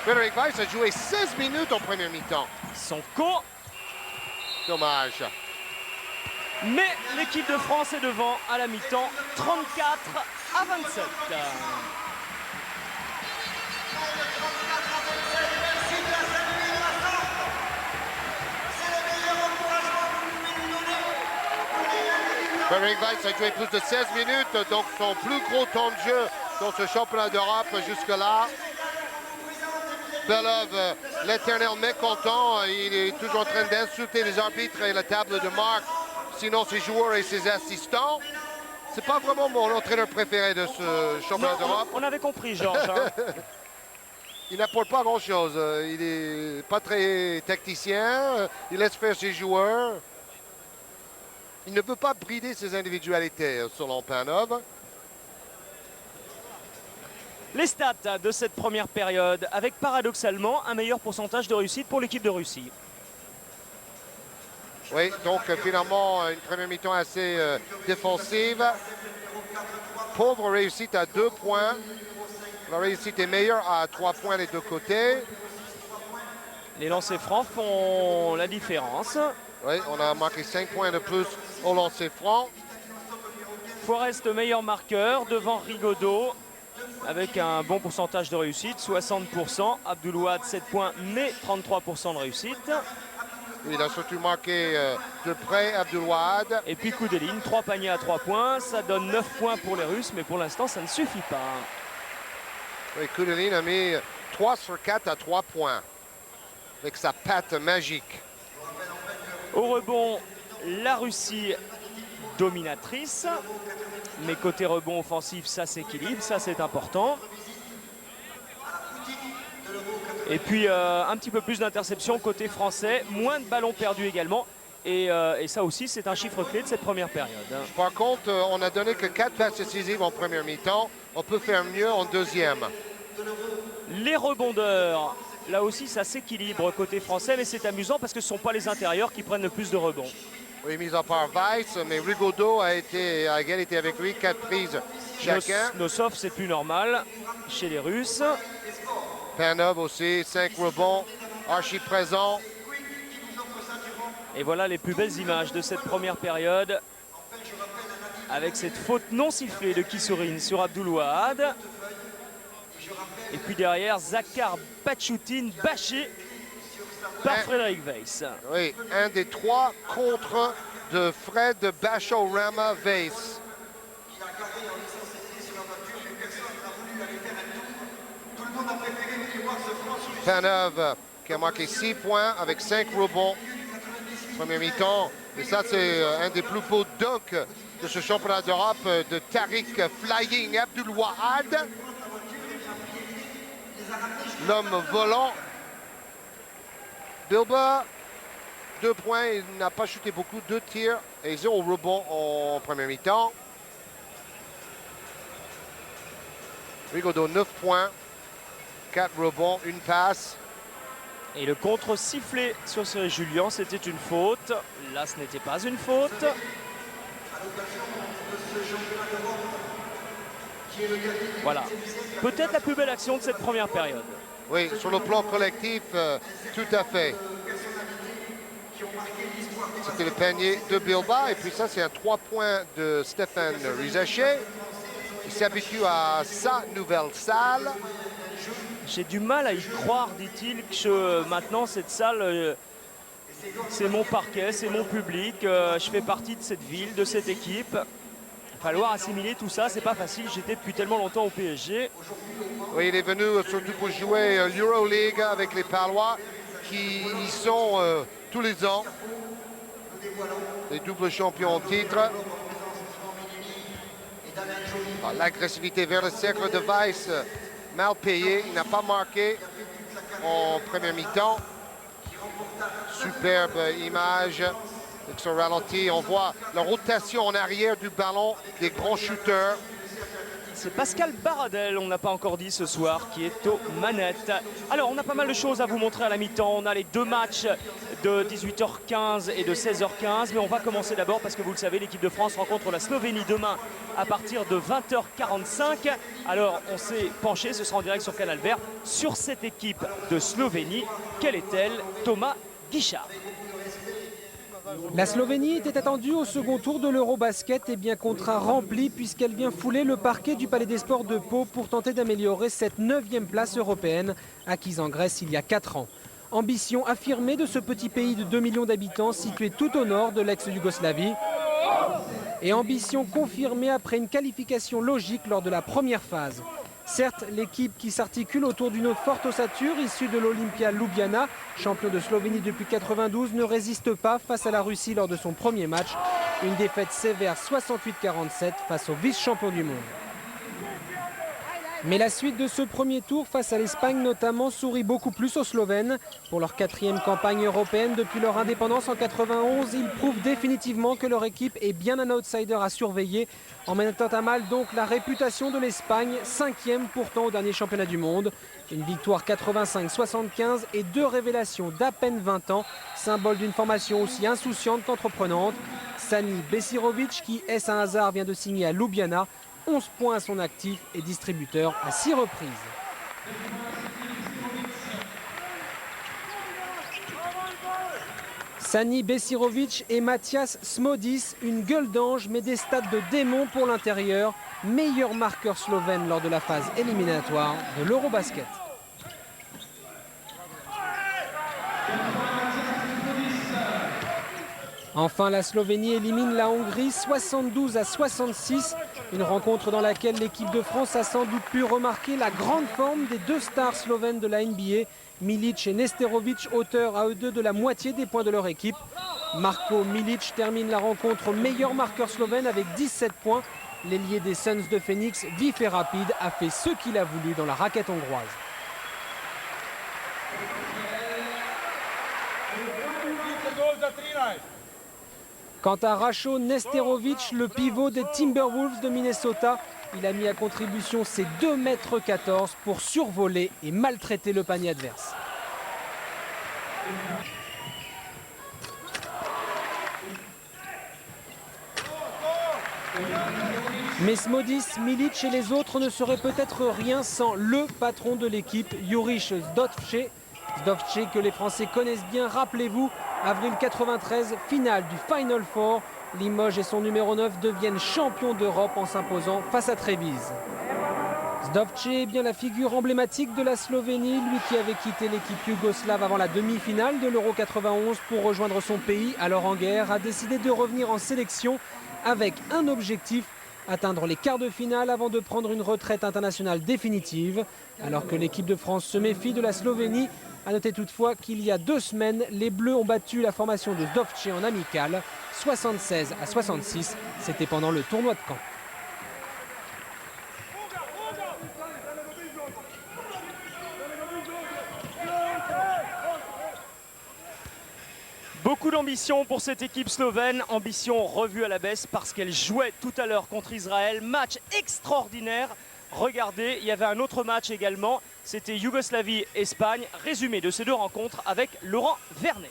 Frédéric Weiss a joué 16 minutes en première mi-temps. Sonko. Dommage. Mais l'équipe de France est devant à la mi-temps, 34-27. Frédéric Weiss a joué plus de 16 minutes, donc son plus gros temps de jeu dans ce championnat d'Europe jusque-là. Belov, l'éternel mécontent, il est toujours en train d'insulter les arbitres et la table de marque, sinon ses joueurs et ses assistants. C'est pas vraiment mon entraîneur préféré de ce championnat d'Europe. On avait compris, Georges. Hein. Il n'apporte pas grand-chose. Il n'est pas très tacticien. Il laisse faire ses joueurs. Il ne veut pas brider ses individualités, selon Panov. Les stats de cette première période, avec paradoxalement un meilleur pourcentage de réussite pour l'équipe de Russie. Oui, donc finalement, une première mi-temps assez défensive. Pauvre réussite à 2 points. La réussite est meilleure à 3 points des deux côtés. Les lancers francs font la différence. Oui, on a marqué 5 points de plus au lancer franc. Forest meilleur marqueur devant Rigaudot avec un bon pourcentage de réussite, 60%. Abdoulouad 7 points mais 33% de réussite. Il a surtout marqué de près Abdoulouad. Et puis Koudeline, 3 paniers à 3 points. Ça donne 9 points pour les Russes, mais pour l'instant ça ne suffit pas. Oui, Koudeline a mis 3 sur 4 à 3 points avec sa patte magique. Au rebond, la Russie dominatrice. Mais côté rebond offensif, ça s'équilibre, ça c'est important. Et puis un petit peu plus d'interceptions côté français, moins de ballons perdus également. Et ça aussi, c'est un chiffre clé de cette première période. Par contre, on n'a donné que 4 passes décisives en première mi-temps. On peut faire mieux en deuxième. Les rebondeurs, là aussi, ça s'équilibre côté français, mais c'est amusant parce que ce ne sont pas les intérieurs qui prennent le plus de rebonds. Oui, mis à part Weiss, mais Rigaudot a égalité avec lui, 4 prises chacun. Nosov, c'est plus normal chez les Russes. Panov aussi, 5 rebonds, archi présent. Et voilà les plus belles images de cette première période. Avec cette faute non sifflée de Kissourine sur Abdoulouad. Et puis derrière, Zakhar Batchoutine bâché par Frédéric Weiss. Oui, un des 3 contre de Fred Bachorama Weiss. Stepanov qui a marqué 6 points avec 5 rebonds. Premier mi-temps. Et ça, c'est un des plus beaux dunks de ce championnat d'Europe de Tariq Flying Abdul-Wahad. L'homme volant. Bilba, 2 points. Il n'a pas shooté beaucoup. 2 tirs et 0 rebond en premier mi-temps. Rigaudot, 9 points. 4 rebonds, 1 passe. Et le contre sifflé sur Cyril Julien, c'était une faute. Là, ce n'était pas une faute. Voilà. Peut-être la plus belle action de cette première période. Oui, sur le plan collectif, tout à fait. C'était le panier de Bilba. Et puis ça, c'est un 3 points de Stéphane Rizaché. Il s'habitue à sa nouvelle salle. J'ai du mal à y croire, dit-il, que maintenant cette salle, c'est mon parquet, c'est mon public. Je fais partie de cette ville, de cette équipe. Il va falloir assimiler tout ça, c'est pas facile. J'étais depuis tellement longtemps au PSG. Oui, il est venu surtout pour jouer l'Euroleague avec les Palois qui y sont tous les ans. Les doubles champions en titre. L'agressivité vers le cercle de Weiss, mal payé. Il n'a pas marqué en première mi-temps. Superbe image. Avec son ralenti, on voit la rotation en arrière du ballon des grands shooters. C'est Pascal Baradel, on n'a pas encore dit ce soir, qui est aux manettes. Alors, on a pas mal de choses à vous montrer à la mi-temps. On a les 2 matchs de 18h15 et de 16h15. Mais on va commencer d'abord parce que vous le savez, l'équipe de France rencontre la Slovénie demain à partir de 20h45. Alors, on s'est penché, ce sera en direct sur Canal Vert, sur cette équipe de Slovénie. Quelle est-elle? Thomas Guichard. La Slovénie était attendue au second tour de l'Eurobasket et bien contrat rempli puisqu'elle vient fouler le parquet du Palais des Sports de Pau pour tenter d'améliorer cette 9e place européenne acquise en Grèce il y a 4 ans. Ambition affirmée de ce petit pays de 2 millions d'habitants situé tout au nord de l'ex-Yougoslavie. Et ambition confirmée après une qualification logique lors de la première phase. Certes, l'équipe qui s'articule autour d'une forte ossature issue de l'Olympia Ljubljana, champion de Slovénie depuis 92, ne résiste pas face à la Russie lors de son premier match. Une défaite sévère 68-47 face au vice-champion du monde. Mais la suite de ce premier tour face à l'Espagne notamment sourit beaucoup plus aux Slovènes. Pour leur 4e campagne européenne depuis leur indépendance en 91, ils prouvent définitivement que leur équipe est bien un outsider à surveiller, en mettant à mal donc la réputation de l'Espagne, 5e pourtant au dernier championnat du monde. Une victoire 85-75 et 2 révélations d'à peine 20 ans, symbole d'une formation aussi insouciante qu'entreprenante. Sani Besirovic, qui, est-ce un hasard, vient de signer à Ljubljana, 11 points à son actif et distributeur à 6 reprises. Sani Besirovic et Mathias Smodis, une gueule d'ange mais des stats de démon pour l'intérieur. Meilleur marqueur slovène lors de la phase éliminatoire de l'Eurobasket. Enfin, la Slovénie élimine la Hongrie 72-66. Une rencontre dans laquelle l'équipe de France a sans doute pu remarquer la grande forme des 2 stars slovènes de la NBA. Milic et Nesterovic, auteurs à eux deux de la moitié des points de leur équipe. Marko Milic termine la rencontre meilleur marqueur slovène avec 17 points. L'ailier des Suns de Phoenix, vif et rapide, a fait ce qu'il a voulu dans la raquette hongroise. Quant à Racho Nesterovic, le pivot des Timberwolves de Minnesota, il a mis à contribution ses 2,14 m pour survoler et maltraiter le panier adverse. Mais Smodis, Milic et les autres ne seraient peut-être rien sans le patron de l'équipe, Juriš Zdovce. Zdovce que les Français connaissent bien, rappelez-vous, avril 93, finale du Final Four. Limoges et son numéro 9 deviennent champions d'Europe en s'imposant face à Trevize. Zdovce est bien la figure emblématique de la Slovénie, lui qui avait quitté l'équipe yougoslave avant la demi-finale de l'Euro 91 pour rejoindre son pays, alors en guerre, a décidé de revenir en sélection avec un objectif, atteindre les quarts de finale avant de prendre une retraite internationale définitive. Alors que l'équipe de France se méfie de la Slovénie, à noter toutefois qu'il y a 2 semaines, les Bleus ont battu la formation de Zdovce en amical, 76-66. C'était pendant le tournoi de Caen. Beaucoup d'ambition pour cette équipe slovène, ambition revue à la baisse parce qu'elle jouait tout à l'heure contre Israël. Match extraordinaire. Regardez, il y avait un autre match également, c'était Yougoslavie-Espagne. Résumé de ces 2 rencontres avec Laurent Vernet.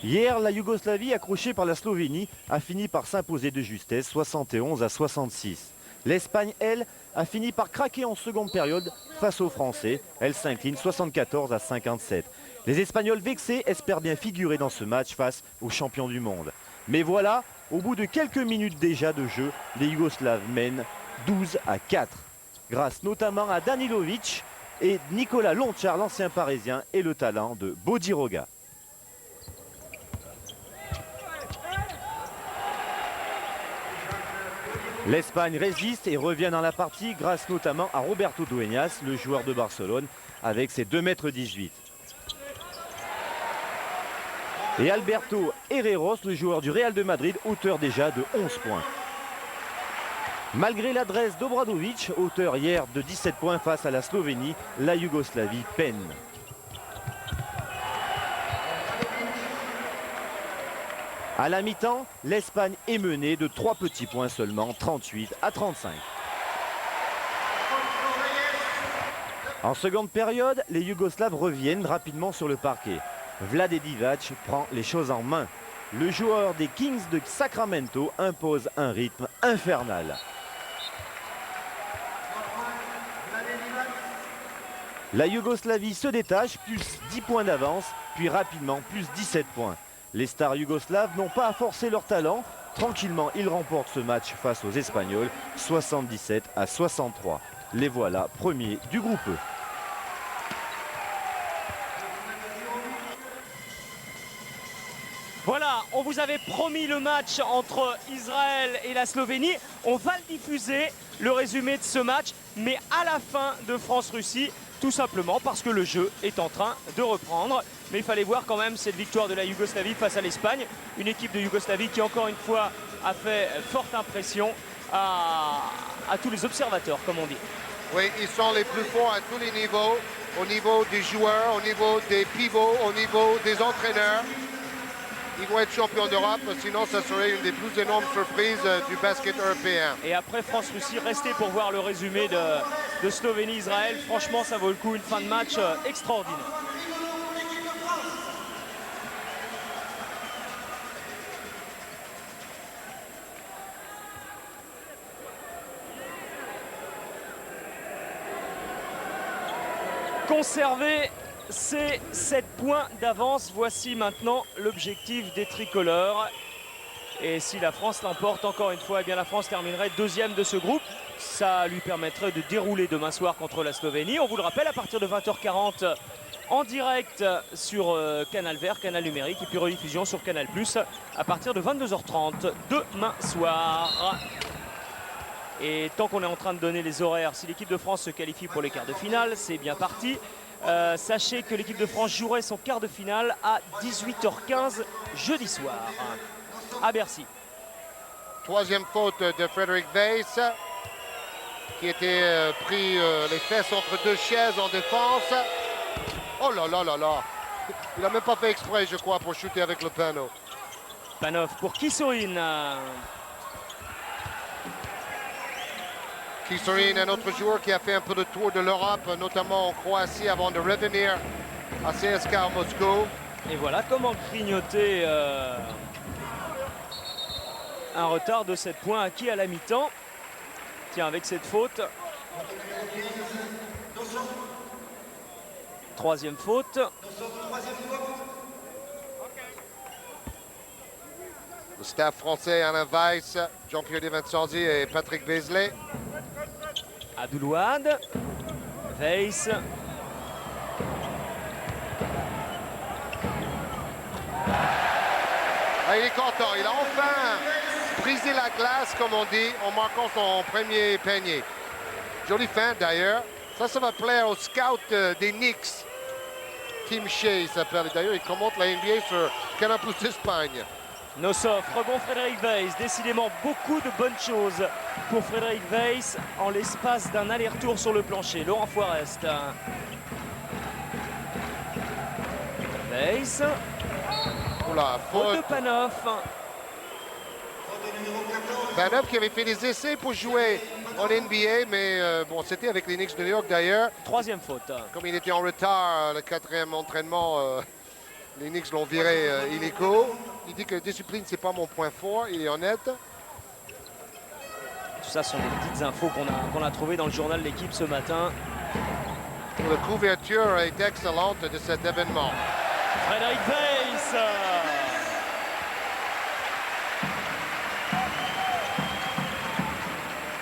Hier, la Yougoslavie, accrochée par la Slovénie, a fini par s'imposer de justesse, 71-66. L'Espagne, elle, a fini par craquer en seconde période face aux Français. Elle s'incline 74-57. Les Espagnols vexés espèrent bien figurer dans ce match face aux champions du monde. Mais voilà, au bout de quelques minutes déjà de jeu, les Yougoslaves mènent 12-4. Grâce notamment à Danilovic et Nicolas Lonchar, l'ancien parisien, et le talent de Bodiroga. L'Espagne résiste et revient dans la partie grâce notamment à Roberto Dueñas, le joueur de Barcelone, avec ses 2,18 m. Et Alberto Herreros, le joueur du Real de Madrid, auteur déjà de 11 points. Malgré l'adresse d'Obradovic, auteur hier de 17 points face à la Slovénie, la Yougoslavie peine. À la mi-temps, l'Espagne est menée de 3 petits points seulement, 38-35. En seconde période, les Yougoslaves reviennent rapidement sur le parquet. Vlade Divac prend les choses en main. Le joueur des Kings de Sacramento impose un rythme infernal. La Yougoslavie se détache, plus 10 points d'avance, puis rapidement plus 17 points. Les stars yougoslaves n'ont pas à forcer leur talent. Tranquillement, ils remportent ce match face aux Espagnols, 77-63. Les voilà premiers du groupe E. Voilà, on vous avait promis le match entre Israël et la Slovénie. On va le diffuser, le résumé de ce match, mais à la fin de France-Russie, tout simplement parce que le jeu est en train de reprendre. Mais il fallait voir quand même cette victoire de la Yougoslavie face à l'Espagne. Une équipe de Yougoslavie qui, encore une fois, a fait forte impression à tous les observateurs, comme on dit. Oui, ils sont les plus forts à tous les niveaux, au niveau des joueurs, au niveau des pivots, au niveau des entraîneurs. Ils vont être champions d'Europe, sinon ça serait une des plus énormes surprises du basket européen. Et après France-Russie, restez pour voir le résumé de Slovénie-Israël. Franchement, ça vaut le coup, une fin de match extraordinaire. Conserver ces 7 points d'avance. Voici maintenant l'objectif des tricolores. Et si la France l'emporte encore une fois, eh bien la France terminerait deuxième de ce groupe. Ça lui permettrait de dérouler demain soir contre la Slovénie. On vous le rappelle, à partir de 20h40 en direct sur Canal Vert, Canal Numérique, et puis rediffusion sur Canal+, à partir de 22h30 demain soir. Et tant qu'on est en train de donner les horaires, si l'équipe de France se qualifie pour les quarts de finale, c'est bien parti. Sachez que l'équipe de France jouerait son quart de finale à 18h15 jeudi soir à Bercy. Troisième faute de Frédéric Weiss, qui était pris les fesses entre 2 chaises en défense. Oh là là là là! Il n'a même pas fait exprès, je crois, pour shooter avec le panneau. Panov pour Kisorin. Kisorin, un autre joueur qui a fait un peu de tour de l'Europe, notamment en Croatie, avant de revenir à CSKA Moscou. Et voilà comment grignoter un retard de 7 points acquis à la mi-temps. Tiens, avec cette faute. Troisième faute. Le staff français, Alain Weiss, Jean-Pierre Devincenzi et Patrick Beasley. Aboulouad, Weiss. Ah, il est content, il a enfin briser la glace, comme on dit, en marquant son premier panier. Jolie fin d'ailleurs. Ça va plaire aux scouts des Knicks. Tim Shea s'appelle. D'ailleurs, il commente la NBA sur Canal+ Espagne. Nosov, rebond Frédéric Weiss. Décidément, beaucoup de bonnes choses pour Frédéric Weiss en l'espace d'un aller-retour sur le plancher. Laurent Forest. Weiss. Oula, Faute de Panov. Panov qui avait fait des essais pour jouer en NBA, mais bon, c'était avec les Knicks de New York d'ailleurs. Troisième faute. Comme il était en retard, le quatrième entraînement, les Knicks l'ont viré illico. Il dit que la discipline, c'est pas mon point fort, il est honnête. Tout ça sont des petites infos qu'on a trouvées dans le journal L'équipe ce matin. La couverture est excellente de cet événement. Frédéric Weiss.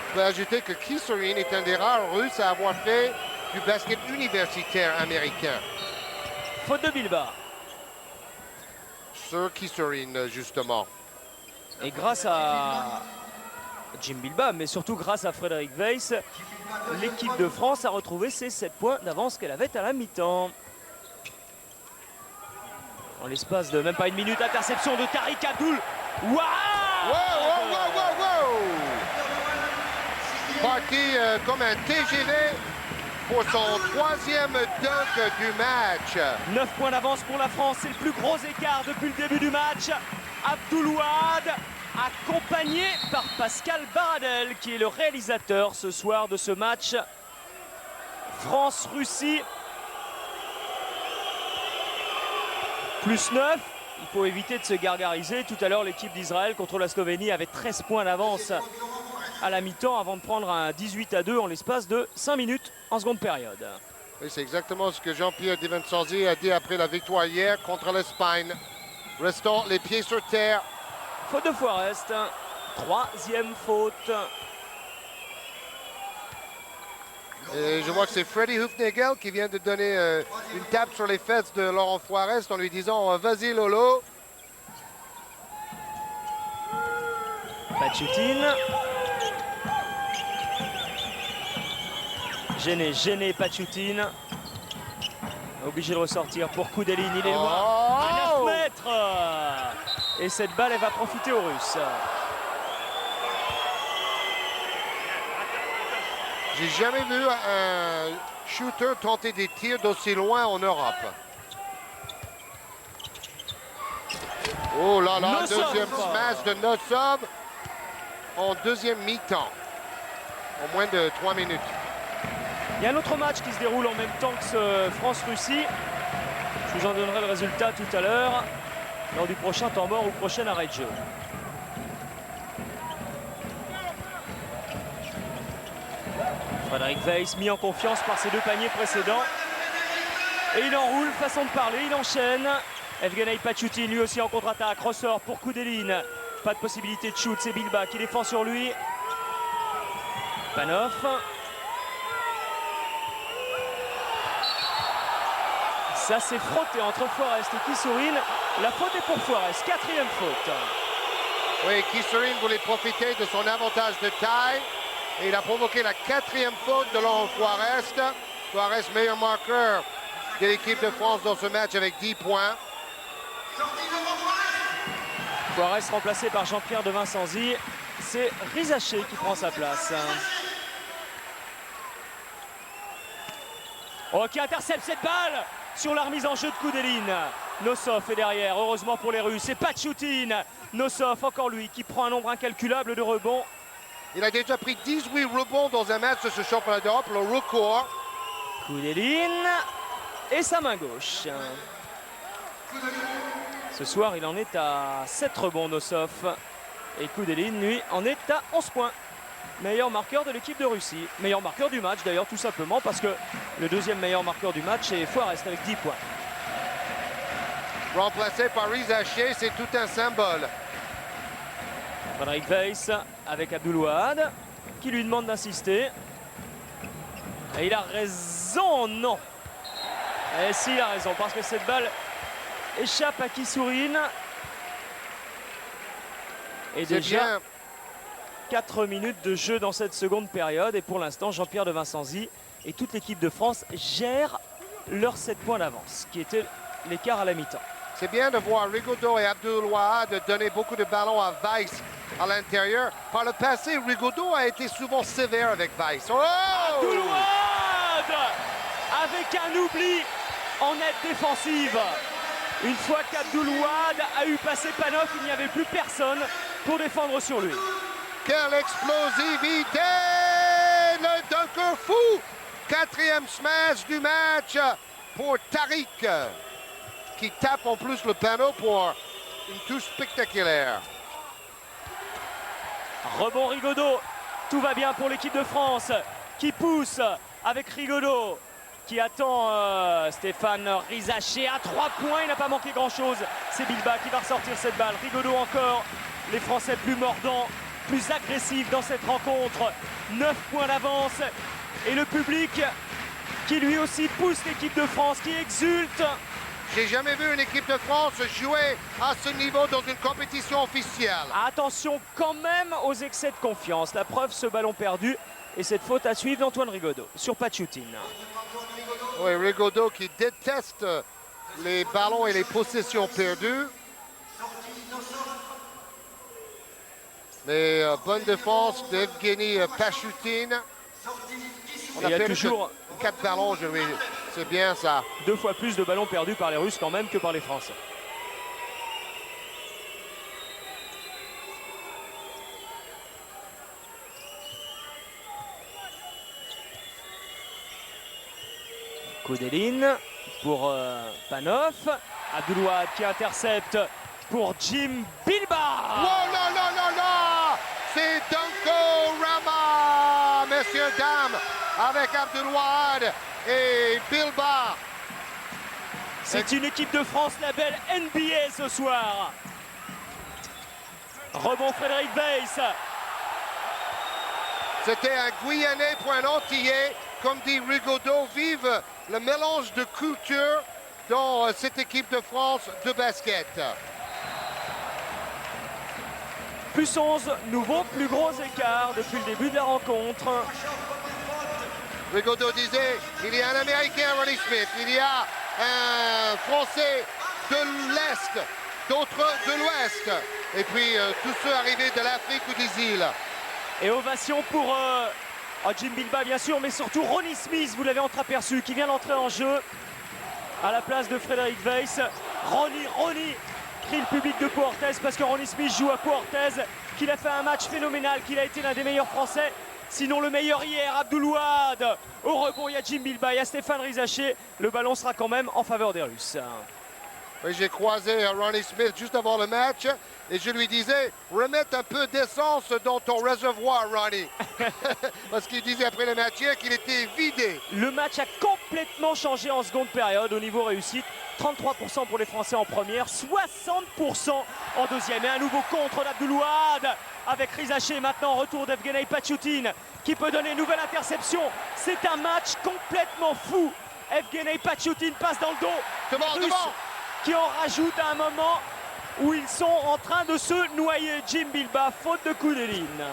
Je peux ajouter que Keith Sorin est un des rares Russes à avoir fait du basket universitaire américain. Faute de Bilbao. Sur Keith Sorin, justement. Et grâce à Jim Bilbao, mais surtout grâce à Frédéric Weiss, l'équipe de France a retrouvé ses 7 points d'avance qu'elle avait à la mi-temps. En l'espace de même pas une minute, interception de Tariq Abdul. Waouh! Wow! Parti comme un TGV pour son troisième dunk du match. 9 points d'avance pour la France, c'est le plus gros écart depuis le début du match. Abdul Wahad, accompagné par Pascal Baradel, qui est le réalisateur ce soir de ce match. France-Russie. Plus 9, il faut éviter de se gargariser. Tout à l'heure, l'équipe d'Israël contre la Slovénie avait 13 points d'avance à la mi-temps avant de prendre un 18-2 en l'espace de 5 minutes en seconde période. Oui, c'est exactement ce que Jean-Pierre Di Vincenzi a dit après la victoire hier contre l'Espagne. Restons les pieds sur terre. Faute de Forest, troisième faute. Et je vois que c'est Freddy Hufnagel qui vient de donner une tape sur les fesses de Laurent Forest en lui disant « Vas-y Lolo ». Pachutin. Gêné Pachutin. Obligé de ressortir pour Koudelin, il est loin. À 9 mètres. Et cette balle, elle va profiter aux Russes. J'ai jamais vu un shooter tenter des tirs d'aussi loin en Europe. Oh là là, Nosov. deuxième smash de Nosov en deuxième mi-temps. En moins de 3 minutes. Il y a un autre match qui se déroule en même temps que ce France-Russie. Je vous en donnerai le résultat tout à l'heure, lors du prochain temps mort ou prochain arrêt de jeu. Frédéric Weiss mis en confiance par ses 2 paniers précédents. Et il enroule, façon de parler, il enchaîne. Evgeny Pachutin lui aussi en contre-attaque, ressort pour Koudelin. Pas de possibilité de shoot, c'est Bilbao qui défend sur lui. Panov. Ça s'est frotté entre Forest et Kissourine. La faute est pour Forest, 4e faute. Oui, Kissourine voulait profiter de son avantage de taille. Et il a provoqué la 4e faute de Laurent Forest. Forest, meilleur marqueur de l'équipe de France dans ce match avec 10 points. Forest remplacé par Jean-Pierre de Vincenzi. C'est Rizaché qui prend sa place. Oh, qui intercepte cette balle sur la remise en jeu de Koudelin. Nosov est derrière, heureusement pour les Russes. C'est Pachutin. Nosov, encore lui, qui prend un nombre incalculable de rebonds. Il a déjà pris 18 rebonds dans un match de ce championnat d'Europe, le record. Koudelin et sa main gauche. Ce soir, il en est à 7 rebonds, Nosov. Et Koudelin, lui, en est à 11 points. Meilleur marqueur de l'équipe de Russie. Meilleur marqueur du match, d'ailleurs, tout simplement, parce que le deuxième meilleur marqueur du match est Forest avec 10 points. Remplacé par Rizaché, c'est tout un symbole. Frédéric Weiss avec Abdul Wahad, qui lui demande d'insister. Et il a raison, non. Et si, il a raison, parce que cette balle échappe à Kissourine. Et C'est déjà bien. 4 minutes de jeu dans cette seconde période. Et pour l'instant, Jean-Pierre de Vincenzi et toute l'équipe de France gèrent leurs 7 points d'avance, qui était l'écart à la mi-temps. C'est bien de voir Rigaudot et Abdul-Wahad donner beaucoup de ballons à Weiss à l'intérieur. Par le passé, Rigaudot a été souvent sévère avec Weiss. Oh! Abdul-Wahad avec un oubli en aide défensive. Une fois qu'Abdul-Wahad a eu passé Panov, il n'y avait plus personne pour défendre sur lui. Quelle explosivité! Le dunker fou! 4e smash du match pour Tariq, qui tape en plus le panneau pour une touche spectaculaire. Rebond Rigaudot, tout va bien pour l'équipe de France qui pousse avec Rigaudot qui attend Stéphane Rizaché à 3 points, il n'a pas manqué grand chose. C'est Bilbao qui va ressortir cette balle. Rigaudot encore, les Français plus mordants, plus agressifs dans cette rencontre. 9 points d'avance et le public qui lui aussi pousse l'équipe de France, qui exulte. J'ai jamais vu une équipe de France jouer à ce niveau dans une compétition officielle. Attention quand même aux excès de confiance. La preuve, ce ballon perdu et cette faute à suivre d'Antoine Rigaudot sur Pachoutine. Oui, Rigaudot qui déteste les ballons et les possessions perdues. Mais bonne défense d'Evgeny Pachoutine. On a il y a perdu toujours 4 ballons, c'est bien ça. 2 fois plus de ballons perdus par les Russes quand même que par les Français. Koudeline pour Panov. Abdul-Wahad qui intercepte pour Jim Bilbao. Oh là là là là! C'est Danko Rama, messieurs, dames, avec Abdul-Wahad et Bilbao. C'est une équipe de France label NBA ce soir. Rebond Frédéric Weiss. C'était un Guyanais pour un Antillais. Comme dit Rigaudot, vive le mélange de culture dans cette équipe de France de basket. Plus 11, nouveau plus gros écart depuis le début de la rencontre. Rigaudot disait, il y a un Américain, Ronnie Smith, il y a un Français de l'Est, d'autres de l'Ouest, et puis tous ceux arrivés de l'Afrique ou des îles. Et ovation pour Jim Bilbao bien sûr, mais surtout Ronnie Smith, vous l'avez entreaperçu, qui vient d'entrer en jeu à la place de Frédéric Weiss. Ronnie, crie le public de Pau Orthez parce que Ronnie Smith joue à Pau Orthez, qu'il a fait un match phénoménal, qu'il a été l'un des meilleurs Français, sinon le meilleur hier. Abdul-Wahad au rebond, il y a Jim Bilbao, il y a Stéphane Rizaché. Le ballon sera quand même en faveur des Russes. Oui, j'ai croisé Ronnie Smith juste avant le match et je lui disais, remettre un peu d'essence dans ton réservoir, Ronnie. Parce qu'il disait après le match hier qu'il était vidé. Le match a complètement changé en seconde période au niveau réussite. 33% pour les Français en première, 60% en deuxième. Et un nouveau contre d'Abdul-Wahad avec Rizaché. Maintenant, retour d'Evgeny Pachoutine qui peut donner une nouvelle interception. C'est un match complètement fou. Evgeny Pachoutine passe dans le dos. Devant. Qui en rajoute à un moment où ils sont en train de se noyer. Jim Bilbao, faute de Koudeline.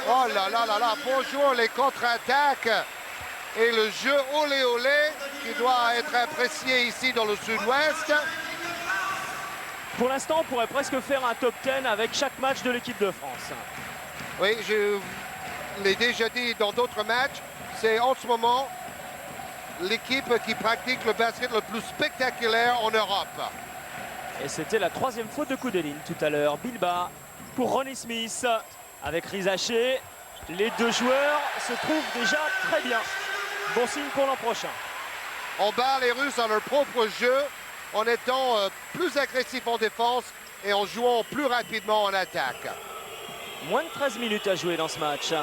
Oh là là là là, bonjour les contre-attaques et le jeu olé olé qui doit être apprécié ici dans le sud-ouest. Pour l'instant, on pourrait presque faire un top 10 avec chaque match de l'équipe de France. Oui, je l'ai déjà dit dans d'autres matchs, c'est en ce moment l'équipe qui pratique le basket le plus spectaculaire en Europe. Et c'était la 3e faute de Koudeline tout à l'heure. Bilbao pour Ronnie Smith avec Rizaché. Les deux joueurs se trouvent déjà très bien. Bon signe pour l'an prochain. On bat les Russes à leur propre jeu en étant plus agressifs en défense et en jouant plus rapidement en attaque. Moins de 13 minutes à jouer dans ce match.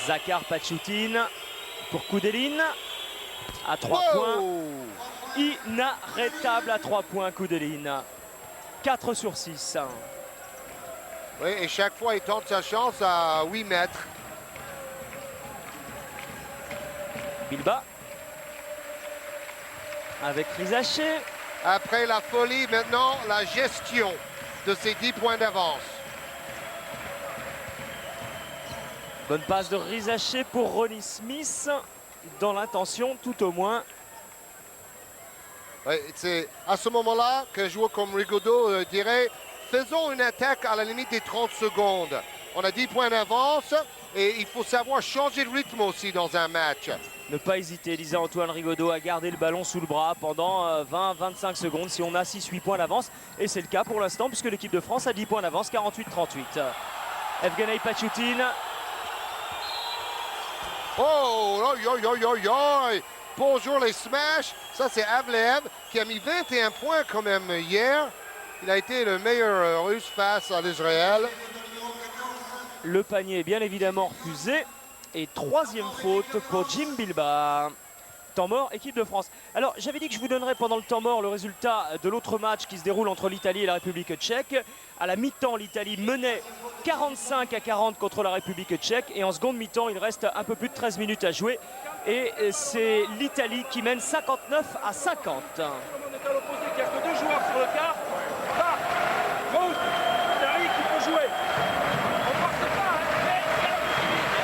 Zakhar Pachoutine pour Koudeline à 3 points. Inarrêtable à 3 points Koudeline. 4 sur 6. Oui, et chaque fois il tente sa chance à 8 mètres. Bilbao avec Rizaché. Après la folie, maintenant, la gestion de ces 10 points d'avance. Bonne passe de Rizaché pour Ronnie Smith, dans l'intention tout au moins. Ouais, c'est à ce moment-là qu'un joueur comme Rigaudot dirait « Faisons une attaque à la limite des 30 secondes ». On a 10 points d'avance et il faut savoir changer de rythme aussi dans un match. Ne pas hésiter, disait Antoine Rigaudot, à garder le ballon sous le bras pendant 20-25 secondes si on a 6-8 points d'avance. Et c'est le cas pour l'instant puisque l'équipe de France a 10 points d'avance, 48-38. Evgenei Pachoutin. Oh, oi. Bonjour les smash. Ça, c'est Avleev qui a mis 21 points quand même hier. Il a été le meilleur russe face à l'Israël. Le panier est bien évidemment refusé. Et troisième faute pour Jim Bilba. Temps mort, équipe de France. Alors, j'avais dit que je vous donnerais pendant le temps mort le résultat de l'autre match qui se déroule entre l'Italie et la République tchèque. À la mi-temps, l'Italie menait 45-40 contre la République tchèque. Et en seconde mi-temps, il reste un peu plus de 13 minutes à jouer. Et c'est l'Italie qui mène 59-50. Comme on est à l'opposé, qu'il n'y a que 2 joueurs sur le quart. Là, Rose, Dari qui peut jouer. On force pas, hein. Mais c'est la possibilité.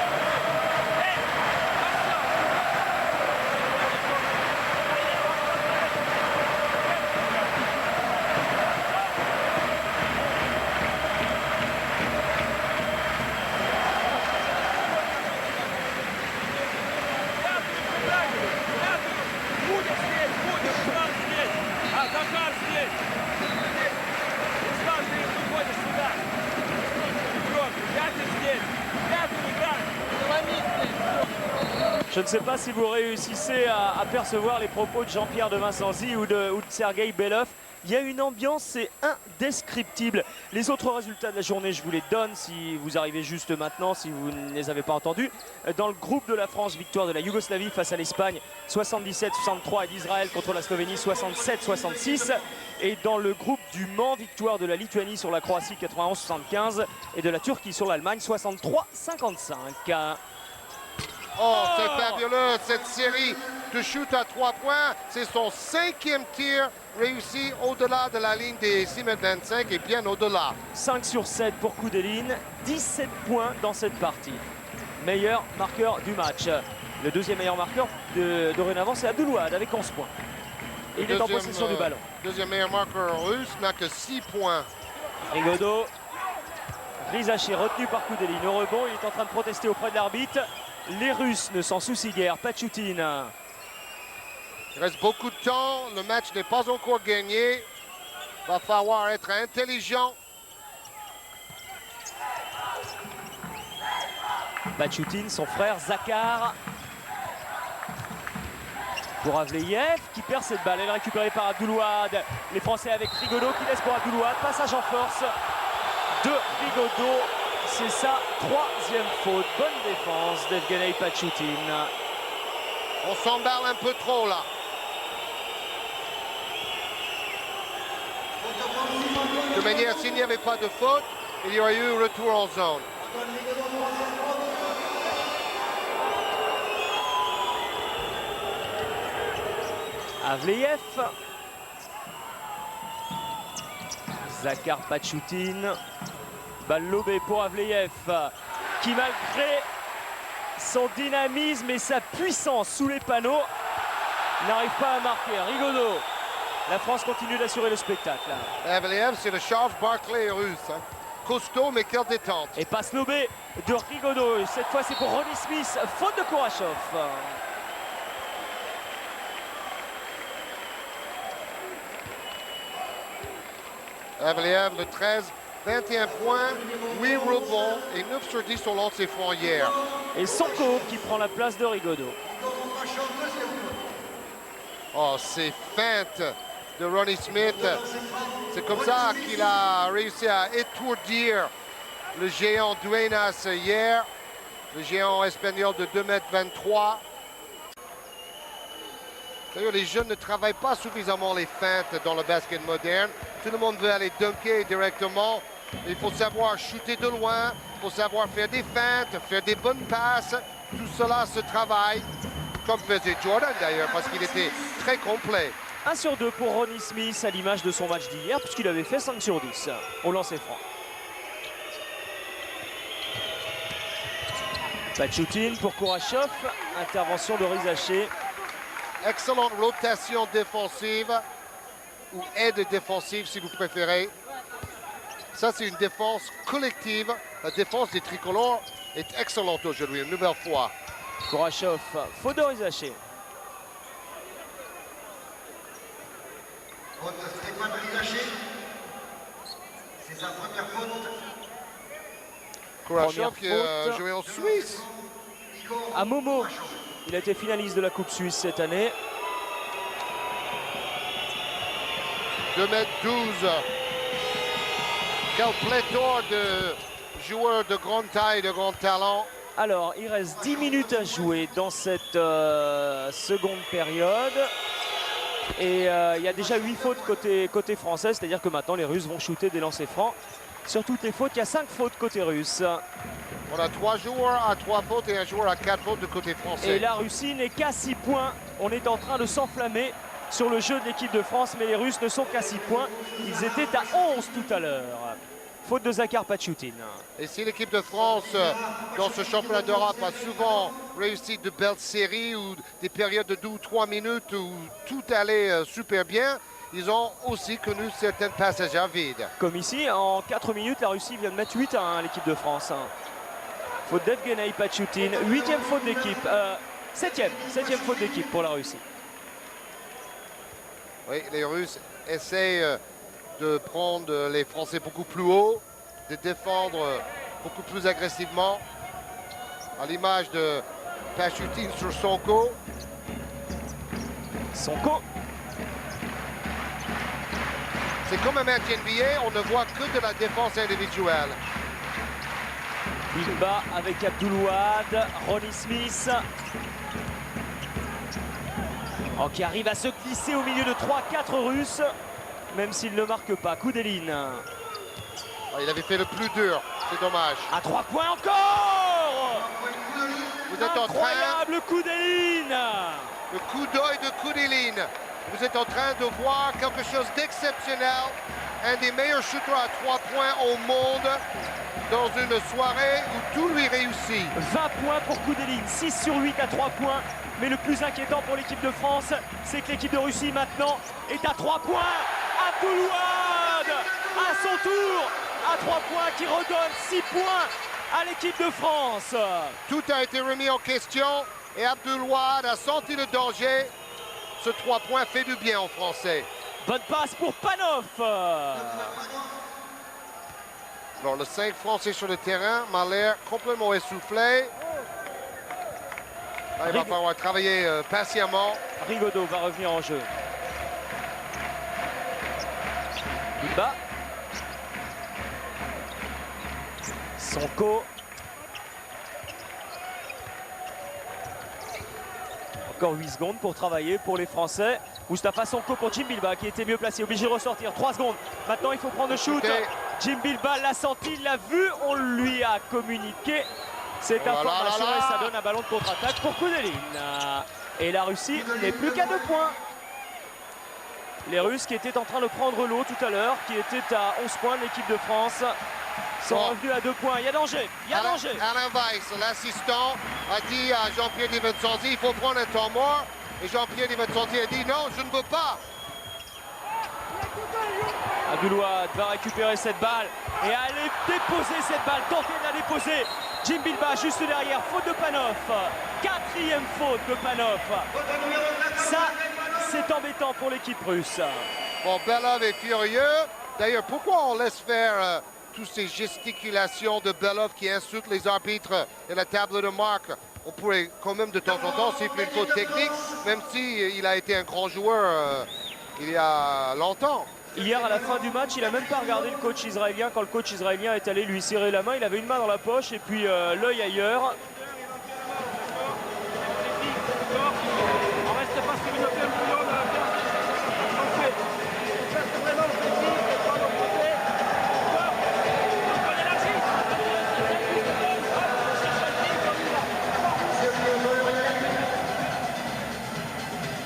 Je ne sais pas si vous réussissez à percevoir les propos de Jean-Pierre de Vincenzi ou de Sergei Belov. Il y a une ambiance, c'est indescriptible. Les autres résultats de la journée, je vous les donne si vous arrivez juste maintenant, si vous ne les avez pas entendus. Dans le groupe de la France, victoire de la Yougoslavie face à l'Espagne, 77-63, et d'Israël contre la Slovénie, 67-66. Et dans le groupe du Mans, victoire de la Lituanie sur la Croatie, 91-75, et de la Turquie sur l'Allemagne, 63-55. Oh, c'est fabuleux, cette série de shoot à 3 points. C'est son 5e tir réussi au-delà de la ligne des 6,25 m et bien au-delà. 5 sur 7 pour Koudelin, 17 points dans cette partie. Meilleur marqueur du match. Le deuxième meilleur marqueur dorénavant, c'est Abdelouad avec 11 points. Et il est en possession du ballon. Deuxième meilleur marqueur russe n'a que 6 points. Rigaudot. Rizaché retenu par Koudelin. Au rebond, il est en train de protester auprès de l'arbitre. Les Russes ne s'en soucient guère. Pachoutin. Il reste beaucoup de temps. Le match n'est pas encore gagné. Il va falloir être intelligent. Pachoutin, son frère Zakhar. Pour Avleev qui perd cette balle. Elle est récupérée par Abdelouad. Les Français avec Rigaudot qui laisse pour Abdelouad. Passage en force de Rigaudot. C'est sa 3e faute. Bonne défense d'Evgenei Pachoutin. On s'emballe un peu trop là. De manière, s'il n'y avait pas de faute, il y aurait eu retour en zone. Avleev. Zakhar Pachoutin. Balle lobée pour Avleev qui, malgré son dynamisme et sa puissance sous les panneaux, n'arrive pas à marquer. Rigaudot. La France continue d'assurer le spectacle. Avleev, c'est le Charles Barkley russe. Hein. Costaud, mais quelle détente. Et passe lobée de Rigaudot. Cette fois, c'est pour Ronnie Smith. Faute de Kourachov. Avleev, le 13. 21 points, 8 rebonds et 9 sur 10 au lancer franc hier. Et Sonko qui prend la place de Rigaudot. Oh, ces feintes de Ronnie Smith. C'est comme ça qu'il a réussi à étourdir le géant Duenas hier. Le géant espagnol de 2,23 m. D'ailleurs, les jeunes ne travaillent pas suffisamment les feintes dans le basket moderne. Tout le monde veut aller dunker directement. Il faut savoir shooter de loin, il faut savoir faire des feintes, faire des bonnes passes. Tout cela se travaille, comme faisait Jordan d'ailleurs, parce qu'il était très complet. 1 sur 2 pour Ronnie Smith à l'image de son match d'hier puisqu'il avait fait 5 sur 10 au lancer franc. Pachutin pour Kourachov, intervention de Rizaché. Excellente rotation défensive, ou aide défensive si vous préférez. Ça, c'est une défense collective. La défense des tricolores est excellente aujourd'hui, une nouvelle fois. Kourachov, faute de Rizaché. Faute de Stéphane Rizaché. C'est sa première faute. Kourachov qui a faute. joué en Suisse. À Momo, il a été finaliste de la Coupe Suisse cette année. 2m12. Quel pléthore de joueurs de grande taille, de grand talent. Alors, il reste 10 minutes à jouer dans cette seconde période. Et il y a déjà 8 fautes côté français, c'est-à-dire que maintenant les Russes vont shooter des lancers francs. Sur toutes les fautes, il y a 5 fautes côté russe. On a 3 joueurs à 3 fautes et un joueur à 4 fautes de côté français. Et la Russie n'est qu'à 6 points. On est en train de s'enflammer sur le jeu de l'équipe de France, mais les Russes ne sont qu'à 6 points. Ils étaient à 11 tout à l'heure. Faute de Zakhar Pachutin. Et si l'équipe de France, dans ce championnat d'Europe, a souvent réussi de belles séries ou des périodes de 2 ou 3 minutes où tout allait super bien, ils ont aussi connu certains passages à vide. Comme ici, en 4 minutes, la Russie vient de mettre 8 à 1 à l'équipe de France. Faute d'Evgeny Pachutin, 8e faute d'équipe. 7e faute d'équipe pour la Russie. Oui, les Russes essayent de prendre les Français beaucoup plus haut, de défendre beaucoup plus agressivement, à l'image de Pachutin sur Sonko. Sonko. C'est comme un match NBA, on ne voit que de la défense individuelle. Bilba avec Abdoulouad, Ronnie Smith. Oh, qui arrive à se glisser au milieu de 3-4 Russes, même s'il ne marque pas. Koudelin. Oh, il avait fait le plus dur, c'est dommage. À 3 points encore. Vous êtes en train, Incroyable Koudelin. le coup d'œil de Koudelin. Vous êtes en train de voir quelque chose d'exceptionnel. Un des meilleurs shooters à 3 points au monde dans une soirée où tout lui réussit. 20 points pour Koudelin, 6 sur 8 à 3 points. Mais le plus inquiétant pour l'équipe de France, c'est que l'équipe de Russie maintenant est à 3 points. Abdoulouad à son tour à 3 points qui redonne 6 points à l'équipe de France. Tout a été remis en question et Abdoulouad a senti le danger. Ce 3 points fait du bien en français. Bonne passe pour Panov. Alors le 5 français sur le terrain m'a l'air complètement essoufflé. Là, il va falloir travailler patiemment. Rigaudot va revenir en jeu. Bilba. Sonko. Encore 8 secondes pour travailler pour les Français. Moustapha Sonko pour Jim Bilba qui était mieux placé, obligé de ressortir. 3 secondes. Maintenant il faut prendre le shoot. Jim Bilba l'a senti, l'a vu, on lui a communiqué cette information et ça donne un ballon de contre-attaque pour Koudelin. Et la Russie n'est plus qu'à 2 points. Les Russes qui étaient en train de prendre l'eau tout à l'heure, qui étaient à 11 points de l'équipe de France, sont revenus à 2 points. Il y a danger, il y a danger. Alain Weiss, l'assistant, a dit à Jean-Pierre Di Vincenzi, il faut prendre un temps mort. Et Jean-Pierre Di Vincenzi a dit non, je ne veux pas. Abdoulouad va récupérer cette balle et aller déposer cette balle, tenter de la déposer. Jim Bilba juste derrière, faute de Panov. 4e faute de Panov. Ça, c'est embêtant pour l'équipe russe. Bon, Belov est furieux. D'ailleurs, pourquoi on laisse faire toutes ces gesticulations de Belov qui insultent les arbitres et la table de marque? On pourrait quand même de temps en temps siffler une faute technique, même s'il a été un grand joueur il y a longtemps. Hier, à la fin du match, il n'a même pas regardé le coach israélien. Quand le coach israélien est allé lui serrer la main, il avait une main dans la poche et puis l'œil ailleurs. On reste pas sur une autre on a bien fait. On reste vraiment technique, pas de côté. On élargit.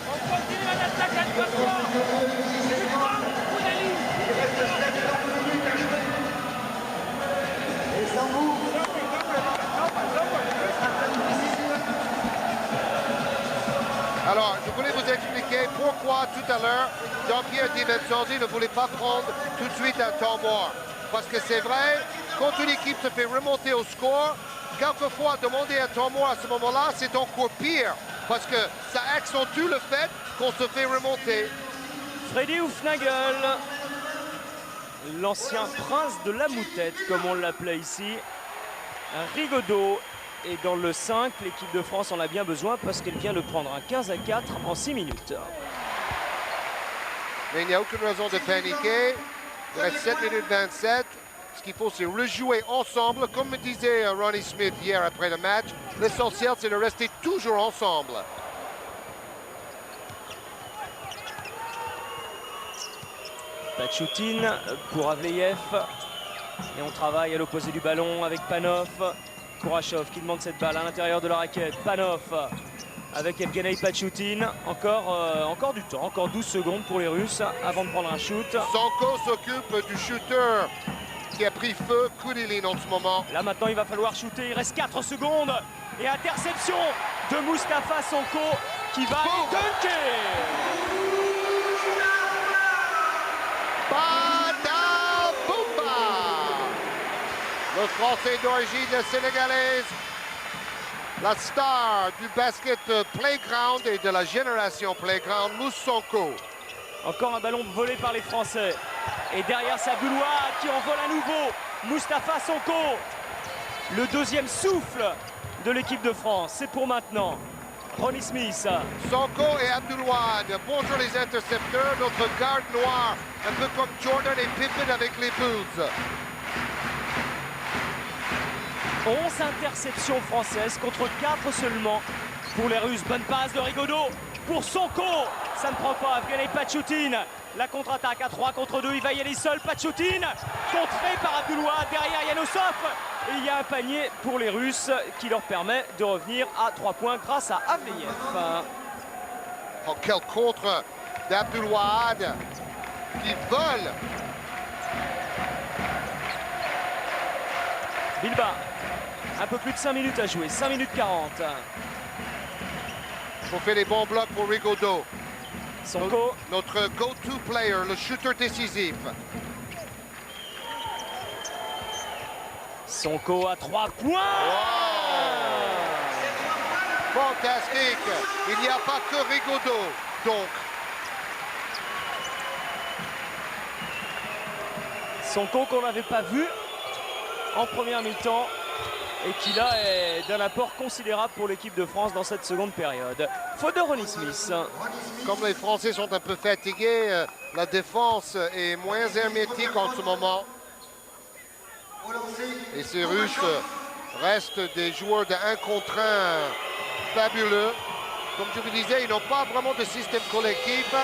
On continue à l'attaque à 2 points. pourquoi tout à l'heure, Jean-Pierre Dimensordi ne voulait pas prendre tout de suite un temps mort. Parce que c'est vrai, quand une équipe se fait remonter au score, quelquefois demander un temps mort à ce moment-là, c'est encore pire. Parce que ça accentue le fait qu'on se fait remonter. Freddy Hufnagel, l'ancien prince de la moutette, comme on l'appelait ici. Rigaudot est dans le 5. L'équipe de France en a bien besoin parce qu'elle vient de prendre un 15-4 en 6 minutes. Mais il n'y a aucune raison de paniquer. Il reste 7 minutes 27. Ce qu'il faut, c'est rejouer ensemble. Comme me disait Ronnie Smith hier après le match, l'essentiel, c'est de rester toujours ensemble. Pachoutine pour Avleyev. Et on travaille à l'opposé du ballon avec Panov. Kourachov qui demande cette balle à l'intérieur de la raquette. Panov avec Evgeny Pachoutine. Encore du temps, encore 12 secondes pour les Russes avant de prendre un shoot. Sanko s'occupe du shooter qui a pris feu, Koudilin en ce moment. Là maintenant il va falloir shooter, il reste 4 secondes. Et interception de Mustapha Sonko qui va aller dunker. Bada-boumba! Le Français d'origine sénégalaise, la star du basket playground et de la génération playground, Moussa Sonko. Encore un ballon volé par les Français. Et derrière, c'est Abdoulouad qui envole à nouveau. Mustapha Sonko, le deuxième souffle de l'équipe de France. C'est pour maintenant. Ronnie Smith. Sonko et Abdoulouad. Bonjour les intercepteurs. Notre garde noire, un peu comme Jordan et Pippen avec les Bulls. 11 interceptions françaises contre 4 seulement pour les Russes. Bonne passe de Rigaudot pour Sonko. Ça ne prend pas. Evgeny Pachoutine. La contre-attaque à 3 contre 2. Il va y aller seul. Pachoutine contré par Abdoulouad. Derrière Yanosov. Et il y a un panier pour les Russes qui leur permet de revenir à 3 points grâce à Avleyev. Oh, quel contre d'Abdoulouad qui vole. Bilba. Un peu plus de 5 minutes à jouer. 5 minutes 40. Il faut faire les bons blocs pour Rigaudot. Sonko. Notre go-to player, le shooter décisif. Sonko à 3 points. Wow. Fantastique. Il n'y a pas que Rigaudot. Donc, Sonko qu'on n'avait pas vu en première mi-temps et qui là est d'un apport considérable pour l'équipe de France dans cette seconde période. Faute de Ronnie Smith. comme les Français sont un peu fatigués, la défense est moins hermétique en ce moment. Et ces Russes restent des joueurs de 1 contre 1 fabuleux. Comme je vous disais, ils n'ont pas vraiment de système collectif.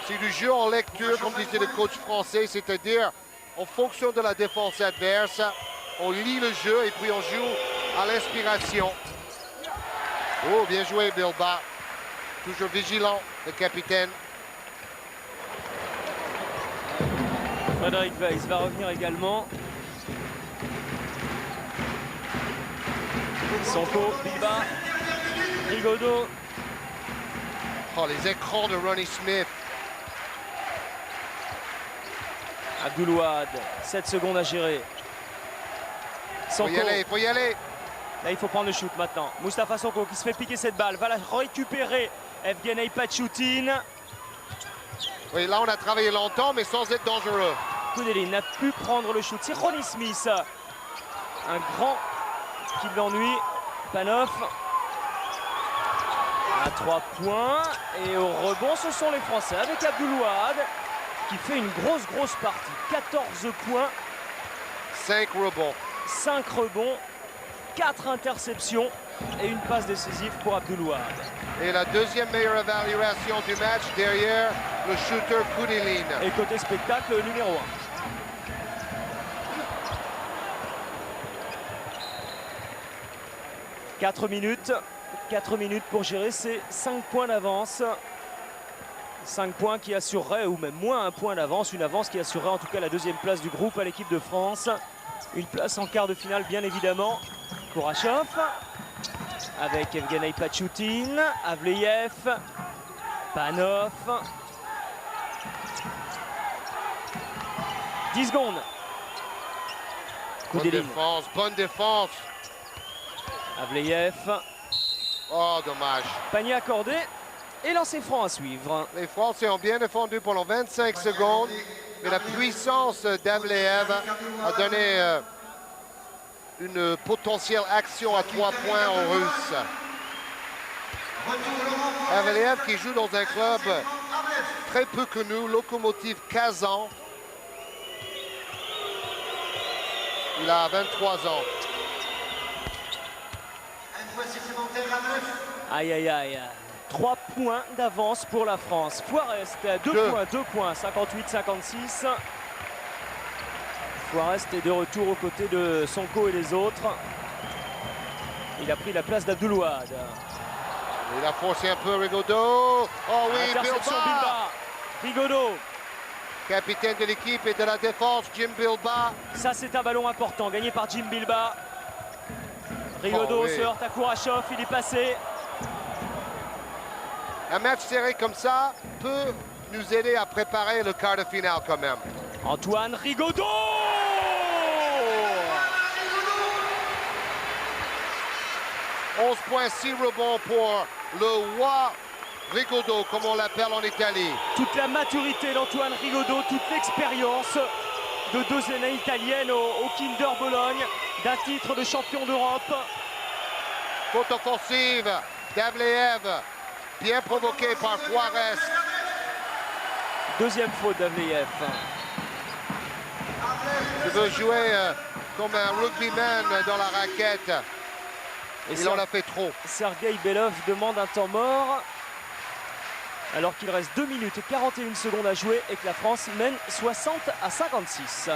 C'est du jeu en lecture, comme disait le coach français, c'est-à-dire en fonction de la défense adverse, on lit le jeu et puis on joue à l'inspiration. Oh, bien joué, Bilba. Toujours vigilant, le capitaine. Frédéric Weiss va revenir également. Sonko, Bilba, Rigaudot. Oh, les écrans de Ronnie Smith. Abdoulouad, 7 secondes à gérer. Sonko. Il faut y aller. Là, il faut prendre le shoot maintenant. Mustapha Sonko qui se fait piquer cette balle. Va la récupérer. Evgeny Pachoutine. Oui, là, on a travaillé longtemps, mais sans être dangereux. Koudilin n'a pu prendre le shoot. C'est Ronnie Smith. Un grand qui l'ennuie. Panov. À 3 points. Et au rebond, ce sont les Français avec Abdoulouad qui fait une grosse partie. 14 points. 5 rebonds. 5 rebonds. 4 interceptions et une passe décisive pour Abdoulouad. Et la deuxième meilleure évaluation du match derrière le shooter Koudilin. Et côté spectacle, numéro 1. Quatre minutes pour gérer ces 5 points d'avance. 5 points qui assureraient, ou même moins 1 point d'avance, une avance qui assurerait en tout cas la deuxième place du groupe à l'équipe de France. Une place en quart de finale, bien évidemment. Kourachov avec Evgeny Pachoutine, Avleyev, Panov. 10 secondes. Bonne Koudelin. défense, bonne défense. Avleyev. Oh, dommage. Panier accordé. Et lancer franc à suivre. Les Français ont bien défendu pendant 25 secondes, mais la puissance d'Avleyev a donné une potentielle action à 3 points aux Russes. Avleyev qui joue dans un club très peu connu, Lokomotiv Kazan. Il a 23 ans. Aïe, aïe, aïe. 3 points d'avance pour la France. Forest, 2 points, 2 points, 58-56. Forest est de retour aux côtés de Sonko et les autres. Il a pris la place d'Abdoulouad. Il a forcé un peu Rigaudot. Oh oui, Interception Bilba. Rigaudot. Capitaine de l'équipe et de la défense, Jim Bilba. Ça, c'est un ballon important, gagné par Jim Bilba. Rigaudot Oh, oui. se heurte à Kourachov, il est passé. Un match serré comme ça peut nous aider à préparer le quart de finale quand même. Antoine Rigaudot. 11 points, 6 rebonds pour le roi Rigaudot, comme on l'appelle en Italie. Toute la maturité d'Antoine Rigaudot, toute l'expérience de 2 années italiennes au Kinder Bologne, d'un titre de champion d'Europe. Faute offensive d'Avleyev, bien provoqué par Juarez. Deuxième faute d'Avleyev. Il veut jouer comme un rugbyman dans la raquette. Et Il en a fait trop. Sergei Belov demande un temps mort. Alors qu'il reste 2 minutes et 41 secondes à jouer et que la France mène 60-56.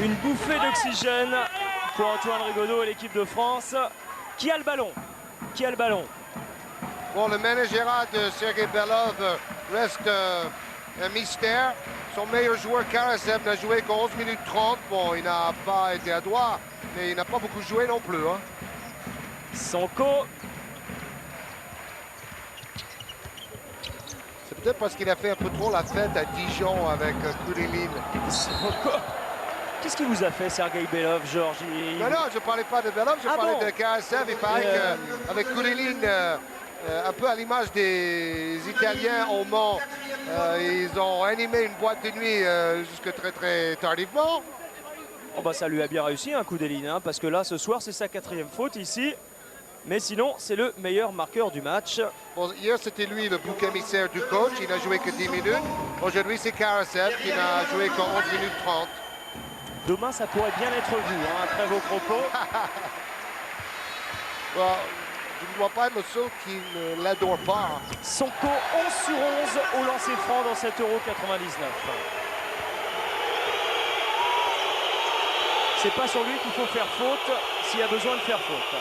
Une bouffée d'oxygène pour Antoine Rigaudot et l'équipe de France. Qui a le ballon? Qui a le ballon? Bon, le managérat de Sergei Belov reste un mystère. Son meilleur joueur, Karasev, n'a joué qu'en 11 minutes 30. Bon, il n'a pas été à droit, mais il n'a pas beaucoup joué non plus. Hein. Sonko. C'est peut-être parce qu'il a fait un peu trop la fête à Dijon avec Koudelin. Sonko. Qu'est-ce qu'il vous a fait, Sergei Belov, Georges? Non, je ne parlais pas de Belov, je parlais bon. de Karasev. Il paraît qu'avec Koudelin, un peu à l'image des Italiens au Mans, ils ont animé une boîte de nuit jusque très très tardivement. Oh bah ça lui a bien réussi, un coup d'Eline, hein, parce que là, ce soir, c'est sa 4e faute ici. Mais sinon, c'est le meilleur marqueur du match. Bon, hier, c'était lui le bouc émissaire du coach. Il n'a joué que 10 minutes. Aujourd'hui, c'est Karasev qui n'a joué qu'en 11 minutes 30. Demain, ça pourrait bien être vous, hein, après vos propos. Bon, je ne dois pas être le seul qui ne l'adore pas. Sonko 11 sur 11 au lancer franc dans cet Euro 99. C'est pas sur lui qu'il faut faire faute s'il y a besoin de faire faute.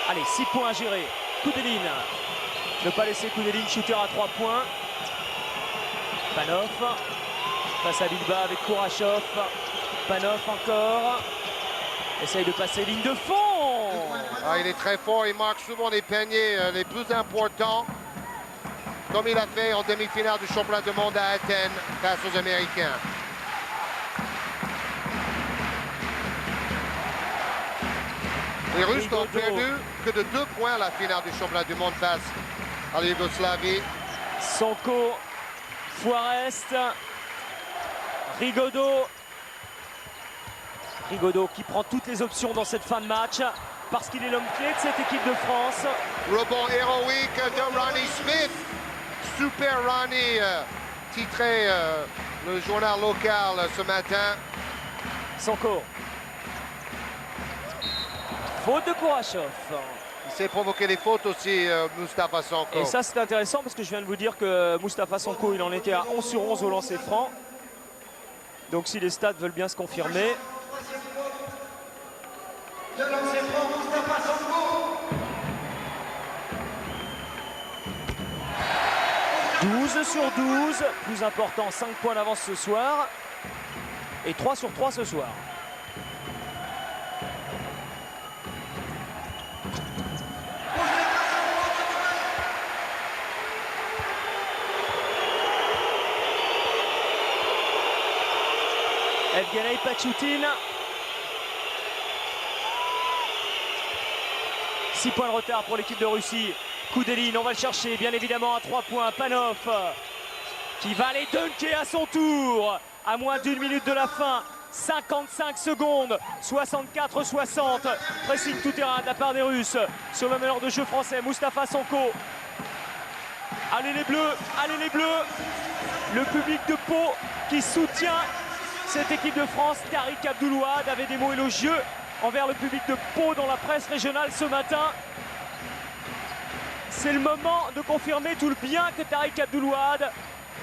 Allez, 6 points à gérer. Koudelin. Ne pas laisser Koudelin shooter à 3 points. Panov. Face à Bilba avec Kourachov. Panov encore. Essaye de passer ligne de fond. Ah, il est très fort. Il marque souvent les paniers les plus importants. Comme il a fait en demi-finale du championnat du monde à Athènes face aux Américains. Les Russes n'ont perdu que de 2 points à la finale du championnat du monde face à la Yougoslavie. Sonko, Forest, Rigaudot Rigaudot qui prend toutes les options dans cette fin de match parce qu'il est l'homme clé de cette équipe de France. Rebond héroïque de Ronnie Smith. Super Ronnie, titré le journal local ce matin. Sonko. Faute de Kourachov. Il s'est provoqué des fautes aussi, Moustapha Sonko. Et ça c'est intéressant parce que je viens de vous dire que Moustapha Sonko il en était à 11 sur 11 au lancer franc. Donc si les stats veulent bien se confirmer. Le lancer franc, Moustapha Sonko. 12 sur 12, plus important, 5 points d'avance ce soir. Et 3 sur 3 ce soir. Evgeny Pachoutin. 6 points de retard pour l'équipe de Russie. Koudelin, on va le chercher bien évidemment à 3 points. Panov qui va aller dunker à son tour à moins d'1 minute de la fin. 55 secondes, 64-60. Pressing tout terrain de la part des Russes sur le meneur de jeu français, Moustapha Sonko. Allez les Bleus, allez les Bleus. Le public de Pau qui soutient cette équipe de France. Tariq Abdoulouad avait des mots élogieux envers le public de Pau dans la presse régionale ce matin. C'est le moment de confirmer tout le bien que Tariq Abdoulouad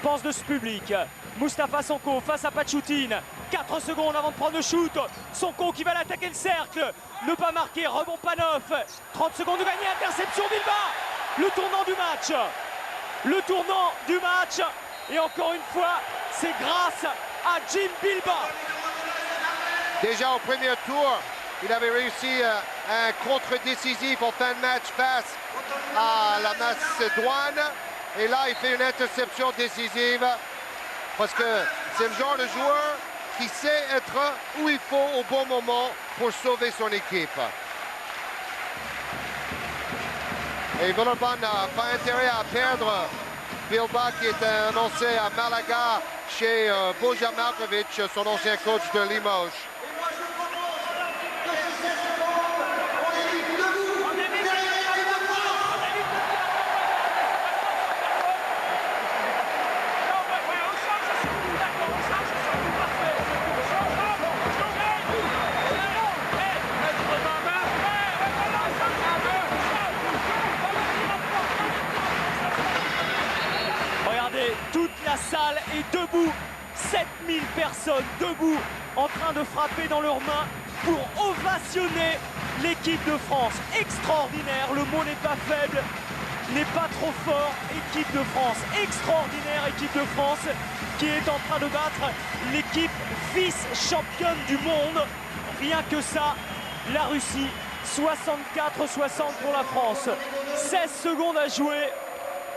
pense de ce public. Moustapha Sonko face à Pachoutin. 4 secondes avant de prendre le shoot. Sonko qui va l'attaquer le cercle. Ne pas marquer, rebond Panov. 30 secondes de gagner, interception Bilba. Le tournant du match. Le tournant du match. Et encore une fois, c'est grâce à Jim Bilba. Déjà au premier tour, il avait réussi un contre décisif en fin de match face à la Macédoine. Et là, il fait une interception décisive parce que c'est le genre de joueur qui sait être où il faut au bon moment pour sauver son équipe. Et Villeurbanne n'a pas intérêt à perdre Bilba qui est annoncé à Malaga chez Bojan Markovic, son ancien coach de Limoges. Toute la salle est debout, 7000 personnes debout en train de frapper dans leurs mains pour ovationner l'équipe de France. Extraordinaire, le mot n'est pas faible, n'est pas trop fort. Équipe de France, extraordinaire équipe de France qui est en train de battre l'équipe vice-championne du monde. Rien que ça, la Russie, 64-60 pour la France. 16 secondes à jouer.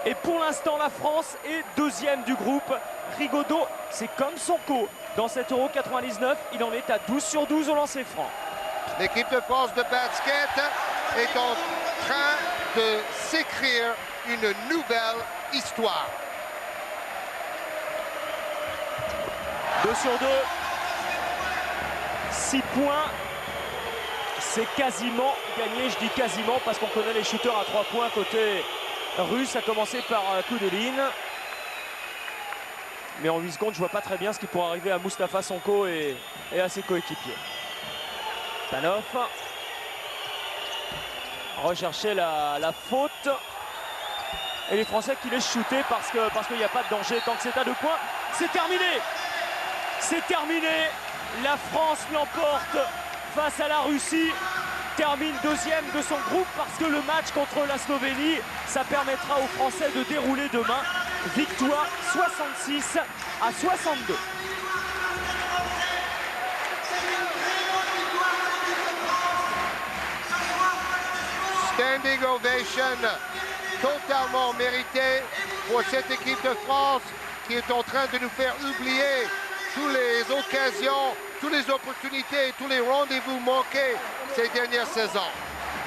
Et pour l'instant, la France est deuxième du groupe. Rigaudot, c'est comme Sonko. Dans cet Euro 99, il en est à 12 sur 12 au lancer franc. L'équipe de France de basket est en train de s'écrire une nouvelle histoire. 2 sur 2. 6 points. C'est quasiment gagné. Je dis quasiment parce qu'on connaît les shooters à 3 points côté russe, a commencé par Koudelin. Mais en 8 secondes, je vois pas très bien ce qui pourrait arriver à Moustapha Sonko et à ses coéquipiers. Panov recherchait la faute. Et les Français qui laissent shooter parce qu'il n'y a pas de danger tant que c'est à 2 points. C'est terminé. C'est terminé. La France l'emporte face à la Russie. Termine deuxième de son groupe parce que le match contre la Slovénie, ça permettra aux Français de dérouler demain. Victoire 66-62. Standing ovation totalement mérité pour cette équipe de France qui est en train de nous faire oublier toutes les occasions, toutes les opportunités, tous les rendez-vous manqués ces dernières saisons.